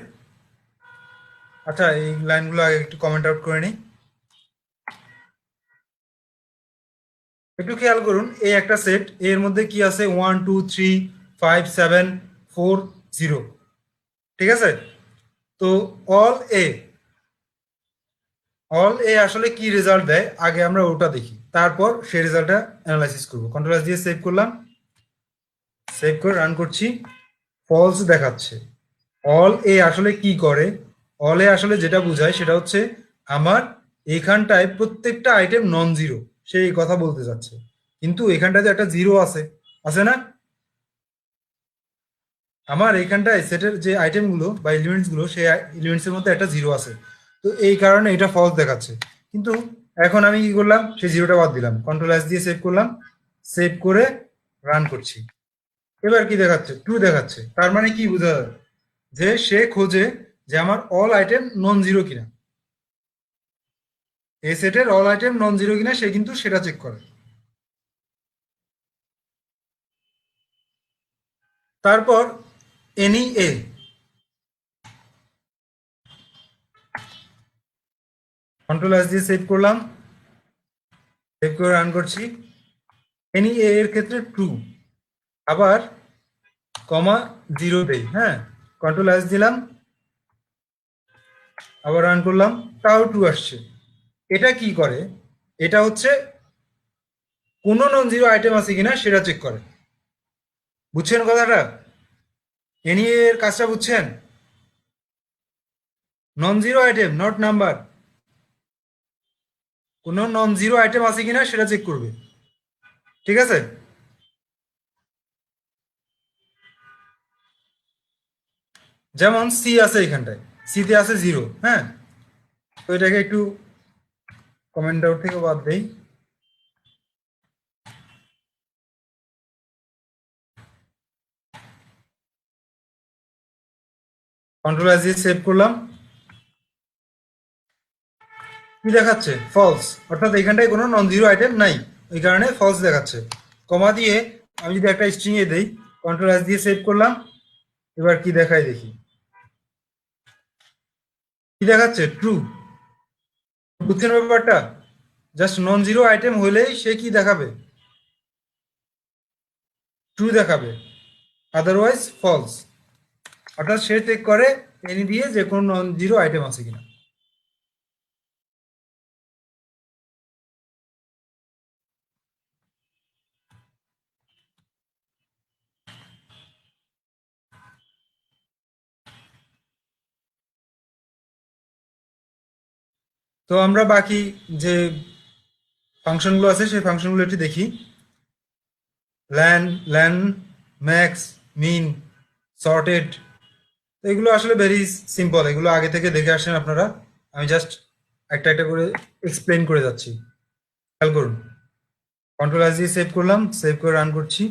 আচ্ছা, এই লাইনগুলো আগে একটু কমেন্ট আউট করে নিই। একটু খেয়াল করুন, এই একটা সেট, এর মধ্যে কি আছে, 1 2 3 5 7 4 0। ঠিক আছে। তো অল এ, অল এ আসলে কি রেজাল্ট দেয় আগে আমরা ওটা দেখি, তারপর সেই রেজাল্টটা অ্যানালাইসিস করবো। কন্ট্রোল এস দিয়ে সেভ করলাম, সেভ করে রান করছি, ফলস দেখাচ্ছে। অল এ আসলে কি করে, অল এ আসলে যেটা বোঝায় সেটা হচ্ছে আমার এখানটায় প্রত্যেকটা আইটেম নন জিরো, সে এই কথা বলতে যাচ্ছে। কিন্তু এখানটায় একটা জিরো আছে, আছে না? আমার এইখানটায় সেটের যে আইটেমগুলো বা এলিমেন্টস গুলো, সেই এলিমেন্টস এর মধ্যে একটা জিরো আছে। তো এই কারণে এটা ফলস দেখাচ্ছে। কিন্তু এখন আমি কি করলাম, সেই জিরোটা বাদ দিলাম, কন্ট্রোল এস দিয়ে সেভ করলাম, সেভ করে রান করছি। এবার কি দেখাচ্ছে, ট্রু দেখাচ্ছে। তার মানে কি বোঝা যায়, যে সে খোঁজে যে আমার অল আইটেম নন জিরো কিনা, এই সেটের অল আইটেম নন জিরো কিনা সে কিন্তু সেটা চেক করে। তারপর এনি এ, কন্ট্রোল এস দিয়ে সেভ করলাম, সেভ করে রান করছি। এনি এ এর ক্ষেত্রে ট্রু। আবার কমা জিরো দেই, হ্যাঁ, কন্ট্রোল এস দিলাম, আবার রান করলাম, তাও ট্রু আসছে। এটা কি করে, এটা হচ্ছে কোনো নন জিরো আইটেম আছে কিনা সেটা চেক করে। বুঝছেন কথাটা? এনি এর কাজটা বুঝছেন? Non zero item, not number, কোনো নন জিরো আইটেম আছে কিনা সেটা চেক করবে। ঠিক আছে। যেমন সি আছে এখানটায়, সিতে আছে জিরো, হ্যাঁ। তো এটাকে একটু কমেন্ট আউট থেকে বাদ দেই। কন্ট্রোল এস দিয়ে সেভ করলাম, কি দেখাচ্ছে, ফলস। অর্থাৎ এখানটায় কোনো নন জিরো আইটেম নাই, এই কারণে ফলস দেখাচ্ছে। কমা দিয়ে আমি যদি একটা স্ট্রিং এ দেই, কন্ট্রোল এস দিয়ে সেভ করলাম, এবার কি দেখায় দেখি, কি দেখাচ্ছে, ট্রু। বুঝছেন ব্যাপারটা? জাস্ট নন জিরো আইটেম হলেই সে কি দেখাবে, ট্রু দেখাবে, আদারওয়াইজ ফলস। অর্থাৎ সে চেক করে এনি দিয়ে যে কোনো নন জিরো আইটেম আছে কিনা। তো আমরা বাকি যে ফাংশনগুলো আছে সেই ফাংশনগুলো একটু দেখি। ল্যান, ল্যান, ম্যাক্স, মিন, সর্টেড, এগুলো আসলে ভেরি সিম্পল, এগুলো আগে থেকে দেখে আসেন আপনারা। আমি জাস্ট একটা একটা করে এক্সপ্লেন করে যাচ্ছি। খেয়াল করুন, কন্ট্রোল এস দিয়ে সেভ করলাম, সেভ করে রান করছি।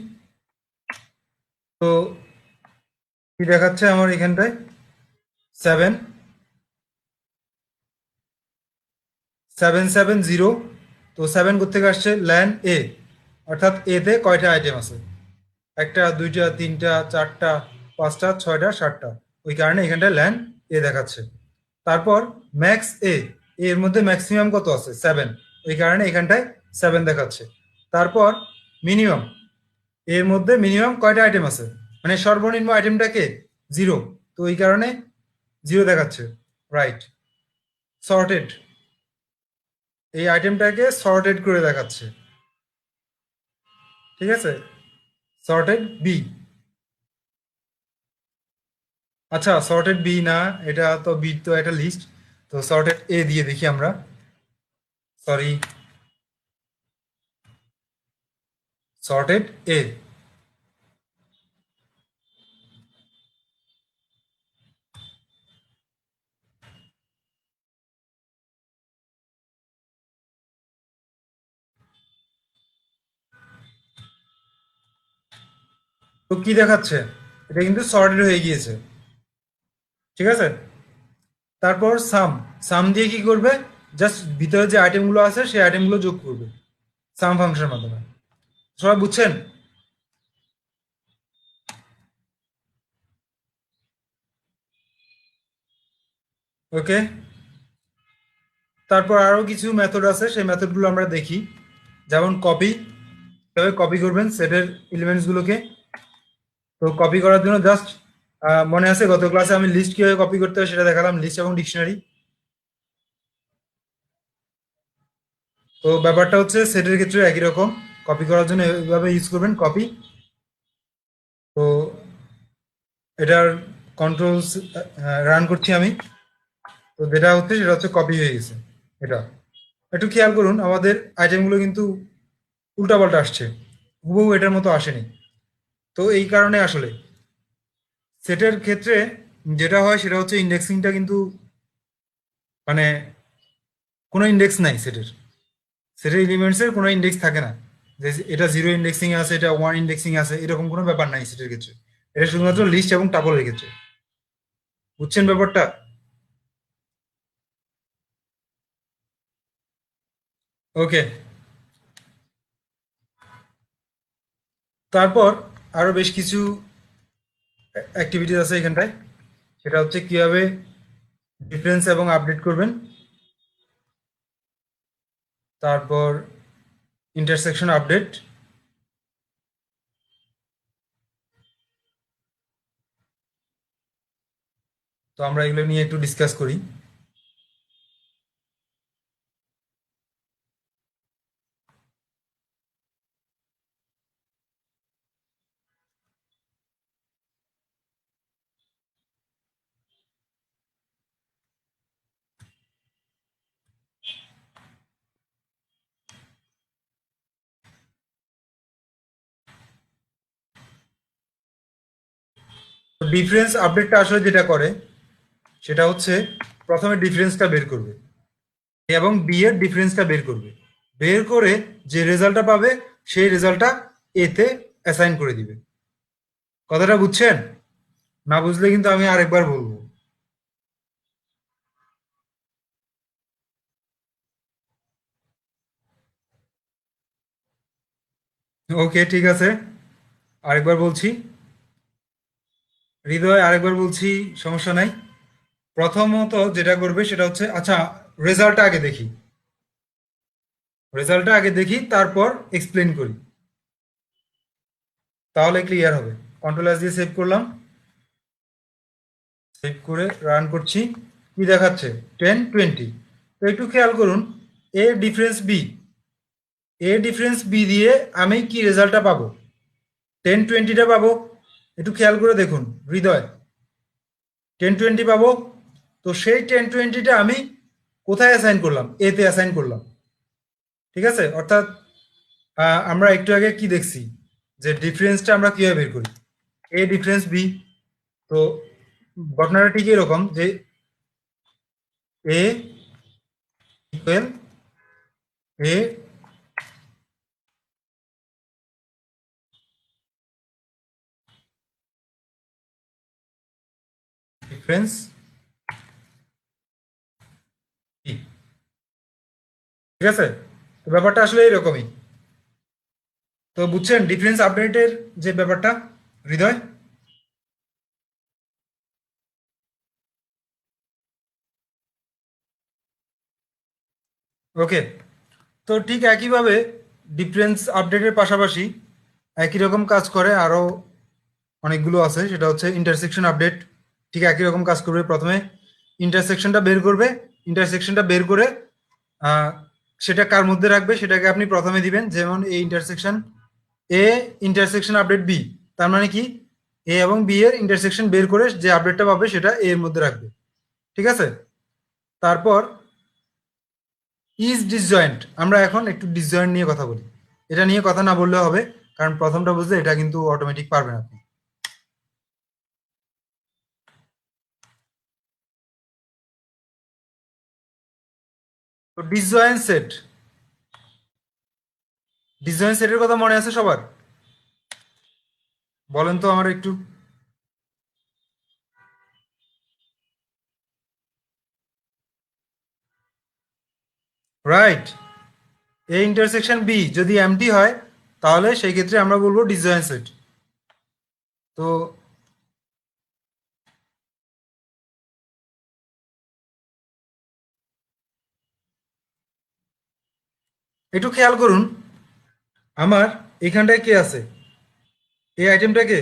তো কি দেখাচ্ছে আমার এখানটায়, 7, 770। তো 7 কোত্থেকে আসছে? ল্যান এ, অর্থাৎ এতে কয়টা আইটেম আছে? একটা, দুইটা, তিনটা, চারটা, পাঁচটা, ছয়টা, সাতটা। ওই কারণে এখানটায় ল্যান এ দেখাচ্ছে। তারপর ম্যাক্স এ, এর মধ্যে ম্যাক্সিমাম কত আছে? 7। ওই কারণে এখানটায় 7 দেখাচ্ছে। তারপর মিনিমাম, এর মধ্যে মিনিমাম কয়টা আইটেম আছে, মানে সর্বনিম্ন আইটেমটাকে 0। তো ওই কারণে 0 দেখাচ্ছে। রাইট। সর্টেড, এই আইটেমটাকে সর্টেড করে দেখাচ্ছে। ঠিক আছে, সর্টেড বি। আচ্ছা, সর্টেড বি না, এটা তো বি তো একটা লিস্ট। তো সর্টেড এ দিয়ে দেখি আমরা। সরি, সর্টেড এ। তো কি দেখাচ্ছে? এটা কিন্তু সর্টেড হয়ে গিয়েছে। ঠিক আছে। তারপর সাম, সাম দিয়ে কি করবে? জাস্ট ভিতরে যে আইটেমগুলো আছে সেই আইটেমগুলো যোগ করবে সাম ফাংশনের মাধ্যমে। সবাই বুঝছেন? ওকে। তারপর আরো কিছু মেথড আছে, সেই মেথডগুলো আমরা দেখি। যেমন কপি, কিভাবে কপি করবেন সেটের এলিমেন্টসগুলোকে। তো কপি করার জন্য জাস্ট, মনে আছে গত ক্লাসে আমি লিস্ট কিভাবে কপি করতে হয় সেটা দেখালাম, লিস্ট এবং ডিকশনারি। তো ব্যাপারটা হচ্ছে সেটের ক্ষেত্রে একই রকম। কপি করার জন্য এইভাবে ইউজ করবেন কপি। তো এটার কন্ট্রোল রান করছি আমি। তো যেটা হচ্ছে সেটা হচ্ছে কপি হয়ে গেছে। এটা একটু খেয়াল করুন, আমাদের আইটেমগুলো কিন্তু উল্টাপাল্টা আসছে, হুবহু এটার মতো আসেনি। তো এই কারণে আসলে সেটের ক্ষেত্রে যেটা হয় সেটা হচ্ছে ইন্ডেক্সিংটা কিন্তু, মানে কোনো ইন্ডেক্স নাই সেটের। সেটের এলিমেন্টসের কোনো ইন্ডেক্স থাকে না, যে এটা 0 ইন্ডেক্সিং আছে, এটা 1 ইন্ডেক্সিং আছে, এরকম কোনো ব্যাপার নাই সেটের ক্ষেত্রে। এটা শুধুমাত্র লিস্ট এবং টাপলের ক্ষেত্রে। বুঝছেন ব্যাপারটা? ওকে। তারপর আরো বেশ কিছু অ্যাক্টিভিটিস আছে এখানটায়। সেটা হচ্ছে কিভাবে ডিফারেন্স এবং আপডেট করবেন। তারপর ইন্টারসেকশন আপডেট। তো আমরা এগুলো নিয়ে একটু ডিসকাস করি। তো ডিফারেন্স আপডেটটা আসলে যেটা করে সেটা হচ্ছে প্রথমে ডিফারেন্সটা বের করবে এবং বি এর ডিফারেন্সটা বের করবে। বের করে যে রেজাল্টটা পাবে সেই রেজাল্টটা এতে অ্যাসাইন করে দিবে। কথাটা বুঝছেন? না বুঝলে কিন্তু আমি আরেকবার বলবো। ওকে, ঠিক আছে, আরেকবার বলছি। হৃদয়, আরেকবার বলছি, সমস্যা নাই। প্রথমত যেটা করবে সেটা হচ্ছে, আচ্ছা, রেজাল্টটা আগে দেখি। রেজাল্টটা আগে দেখি, তারপর এক্সপ্লেন করি, তাহলে ক্লিয়ার হবে। কন্ট্রোল এস দিয়ে সেভ করলাম। সেভ করে রান করছি। কি দেখাচ্ছে? 10, 20। তো একটু খেয়াল করুন, a difference b, a difference b দিয়ে আমি কি রেজাল্টটা পাবো? 10, 20টা পাবো। একটু খেয়াল করে দেখুন হৃদয়, 10, 20 পাবো। তো সেই 10, 20টা আমি কোথায় অ্যাসাইন করলাম? এতে অ্যাসাইন করলাম। ঠিক আছে, অর্থাৎ আমরা একটু আগে কি দেখছি, যে ডিফারেন্সটা আমরা কিভাবে বের করি? A difference b. তো ঘটনাটা ঠিক এরকম যে a equal a difference b. ঠিক আছে, তো ব্যাপারটা আসলে এরকমই। তো বুঝছেন ডিফারেন্স আপডেটের যে ব্যাপারটা, হৃদয়? ওকে, তো ঠিক একইভাবে ডিফারেন্স আপডেটের পাশাপাশি একই রকম কাজ করে আরো অনেকগুলো আছে, সেটা হচ্ছে ইন্টারসেকশন আপডেট। ঠিক একই রকম কাজ করবে, প্রথমে ইন্টারসেকশনটা বের করবে, ইন্টারসেকশনটা বের করে আহ, সেটা কার মধ্যে রাখবে সেটাকে আপনি প্রথমে দিবেন, যেমন এই intersection a intersection update b, তার মানে কি এ এবং বি এর ইন্টারসেকশন বের করে যে আপডেটটা পাবে সেটা এ এর মধ্যে রাখবে। ঠিক আছে, তারপর ইজ ডিসজয়েন্ট, আমরা এখন একটু ডিসজয়েন্ট নিয়ে কথা বলি। এটা নিয়ে কথা না বললে হবে, কারণ প্রথমটা বুঝলে এটা কিন্তু অটোমেটিক পারবেন আপনি। তো ডিসজয়েন্ট সেট, ডিসজয়েন্ট সেটের কথা মনে আছে সবার? বলেন তো আমার একটু। রাইট, এ ইন্টারসেকশন বি যদি এমটি হয় তাহলে সেই ক্ষেত্রে আমরা বলবো ডিসজয়েন্ট সেট। তো একটু খেয়াল করুন, আমার এখানটায় কে আছে, এই আইটেমটা কে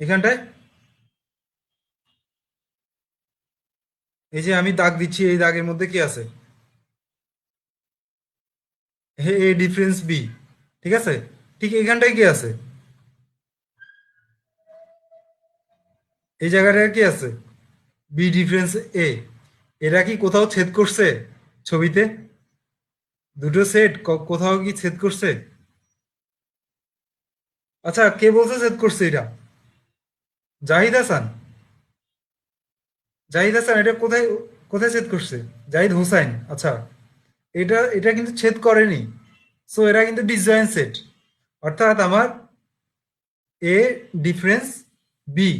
এখানটায়, এই যে আমি দাগ দিচ্ছি এই দাগের মধ্যে কি আছে, এ ডিফারেন্স বি। ঠিক আছে, ঠিক এইখানটায় কি আছে, এই জায়গাটায় কি আছে, বি ডিফারেন্স এ। এরা কি কোথাও ছেদ করছে ছবিতে? দুটো সেট কোথাও কি ছেদ করছে? আচ্ছা, কে বলছে ছেদ করছে এটা? জাহিদ হাসান? জাহিদ হাসান এটা কোথায়, কোথায় ছেদ করছে? জাহিদ হোসাইন, আচ্ছা। এটা এটা কিন্তু ছেদ করেনি, সো এরা কিন্তু ডিসজয়েন্ট সেট। অর্থাৎ আমার A difference B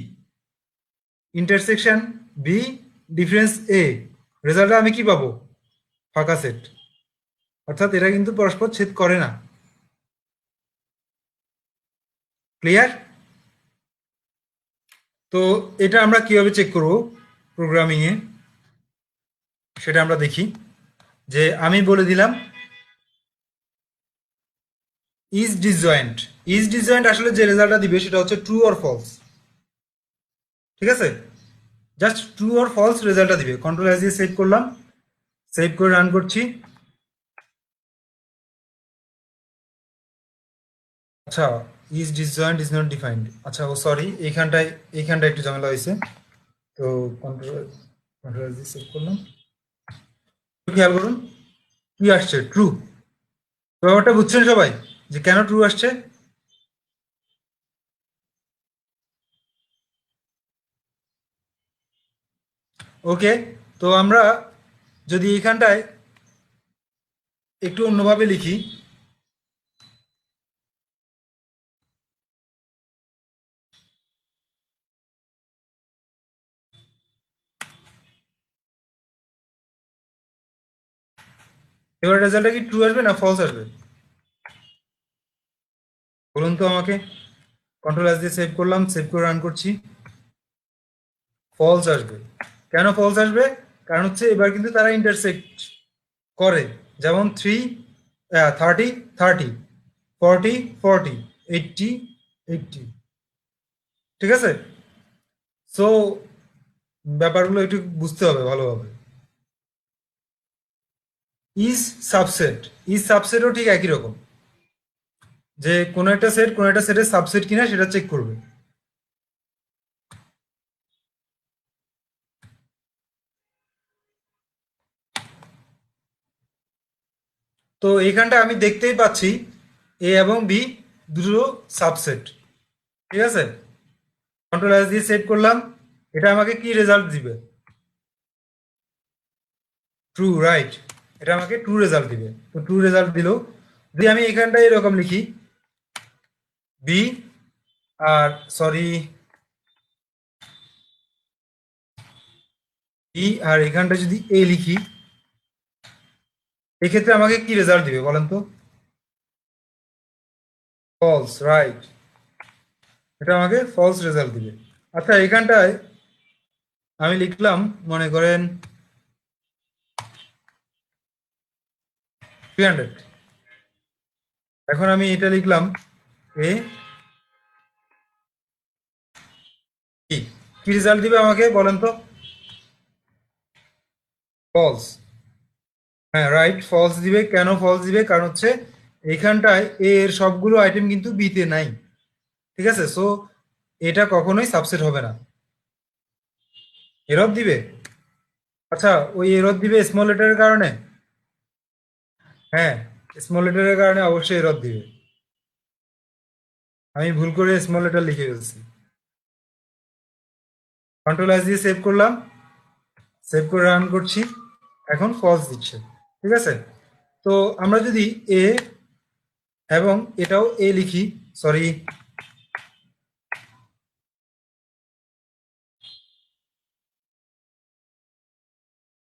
intersection B difference A, রেজাল্টে আমি কি পাবো? ফাঁকা সেট। অর্থাৎ এরা কিন্তু পরস্পর ছেদ করে না। ক্লিয়ার? তো এটা আমরা কিভাবে চেক করব প্রোগ্রামিং এ, সেটা আমরা দেখি। যে আমি বলে দিলাম ইজ ডিসজয়েন্ট, ইজ ডিসজয়েন্ট আসলে যে রেজাল্টটা দিবে সেটা হচ্ছে ট্রু অর ফলস। ঠিক আছে, জাস্ট ট্রু অর ফলস রেজাল্টটা দিবে। কন্ট্রোল এস দিয়ে সেভ করলাম, সেভ করে রান করছি। আচ্ছা, is disjoint is not defined, আচ্ছা ও সরি, এইখানটায় একটু ঝামেলা হয়েছে। তো কন্ট্রোল কন্ট্রোল এস দিয়ে সেভ করলাম, খেয়াল করুন কি আসছে, ট্রু। ব্যাপারটা বুঝছেন সবাই যে কেন ট্রু আসছে? ওকে, তো আমরা যদি এইখানটায় একটু অন্যভাবে লিখি, এবার রেজাল্টটা কি ট্রু আসবে না ফলস আসবে? বলুন তো আমাকে। কন্ট্রোল এস দিয়ে সেভ করলাম, সেভ করে রান করছি। ফলস আসবে। কেন ফলস আসবে? কারণ হচ্ছে এবার কিন্তু তারা ইন্টারসেক্ট করে, যেমন 30 30, 40 40, 80 80। ঠিক আছে, সো ব্যাপারগুলো একটু বুঝতে হবে ভালোভাবে। ইজ সাবসেট, ইজ সাবসেটও ঠিক একই রকম, যে কোনো একটা সেট কোনো একটা সেটের সাবসেট কিনা সেটা চেক করবে। তো এইখানটা আমি দেখতেই পাচ্ছি এ এবং বি দুটো সাবসেট। ঠিক আছে, কন্ট্রোল এস দিয়ে সেভ করলাম, এটা আমাকে কি রেজাল্ট দিবে? ট্রু, রাইট, এটা আমাকে ট্রু রেজাল্ট দিবে। তো ট্রু রেজাল্ট দিল। যদি আমি এখানটায় এরকম লিখি বি, আর সরি বি, আর এখানটা যদি এ লিখি, এক্ষেত্রে আমাকে কি রেজাল্ট দিবে বলেন তো? False, right. এটা আমাকে ফলস রেজাল্ট দিবে। আচ্ছা, এখানটায় আমি লিখলাম, মনে করেন 300। এখন আমি এটা লিখলাম এ, কি কি রেজাল্ট দিবে আমাকে বলেন তো? ফলস। হ্যাঁ, রাইট, ফলস দিবে। কেন ফলস দিবে? কারণ হচ্ছে এইখানটায় এ এর সবগুলো আইটেম কিন্তু বি তে নাই। ঠিক আছে, সো এটা কখনোই সাবসেট হবে না। এরর দিবে। আচ্ছা, ওই এরর দিবে স্মল লেটারের কারণে। হ্যাঁ, স্মল লেটারের কারণে অবশ্যই এরর দিবে। আমি ভুল করে স্মল লেটার লিখে ফেলছি। কন্ট্রোল এস দিয়ে সেভ করলাম, সেভ করে রান করছি। এখন ফলস দিচ্ছে। ঠিক আছে, তো আমরা যদি এ এবং এটাও এ লিখি, সরি,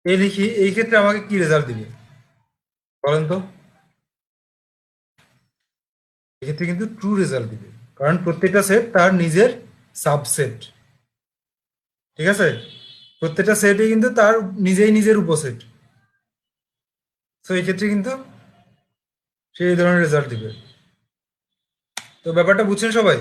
এ লিখি, এই ক্ষেত্রে আমাকে কি রেজাল্ট দিবে বলেন তো? এক্ষেত্রে কিন্তু ট্রু রেজাল্ট দিবে, কারণ প্রত্যেকটা সেট তার নিজের সাবসেট। ঠিক আছে, প্রত্যেকটা সেটই কিন্তু তার নিজেই নিজের উপসেট। তো এই ক্ষেত্রে কিন্তু সেই ধরনের রেজাল্ট দিবে। তো ব্যাপারটা বুঝছেন সবাই?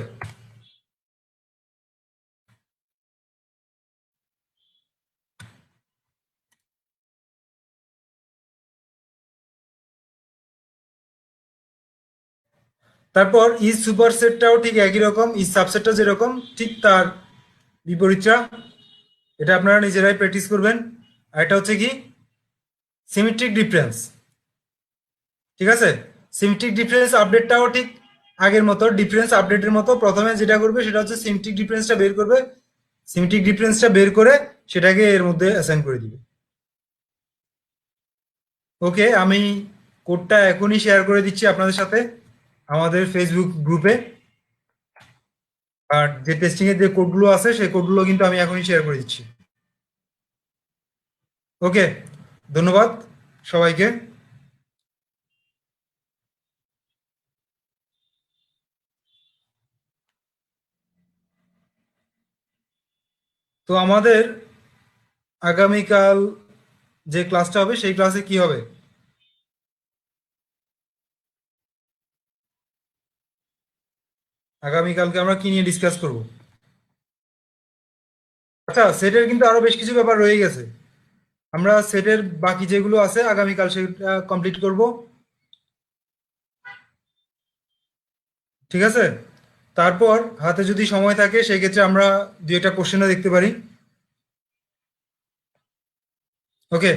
তারপর ইজ সুপারসেটটাও ঠিক একই রকম, ইজ সাবসেটটা যেরকম ঠিক তার বিপরীতটা। এটা আপনারা নিজেরাই প্র্যাকটিস করবেন। আর এটা হচ্ছে কি সিমেট্রিক ডিফারেন্স। ঠিক আছে, সিমেট্রিক ডিফারেন্স আপডেটটাও ঠিক আগের মতো, ডিফারেন্স আপডেটের মতো। প্রথমে যেটা করবে সেটা হচ্ছে সিমেট্রিক ডিফারেন্সটা বের করবে, সিমেট্রিক ডিফারেন্সটা বের করে সেটাকে এর মধ্যে অ্যাসাইন করে দিবে। ওকে, আমি কোডটা এখনই শেয়ার করে দিচ্ছি আপনাদের সাথে আমাদের ফেসবুক গ্রুপে। আর যে টেস্টিং এর যে কোডগুলো আছে সেই কোডগুলো কিন্তু আমি এখনই শেয়ার করে দিচ্ছি। ওকে, ধন্যবাদ সবাইকে। তো আমাদের আগামীকাল যে ক্লাসটা হবে সেই ক্লাসে কি হবে? আগামীকালকে আমরা কি নিয়ে ডিসকাস করব? আচ্ছা, সেটের কিন্তু আরো বেশ কিছু ব্যাপার রয়ে গেছে। আমরা সেটের বাকি যেগুলো আছে আগামীকাল সেটা কমপ্লিট করব। ঠিক আছে, তারপর হাতে যদি সময় থাকে সেক্ষেত্রে আমরা দুই একটা কোশ্চেনও দেখতে পারি। ওকে।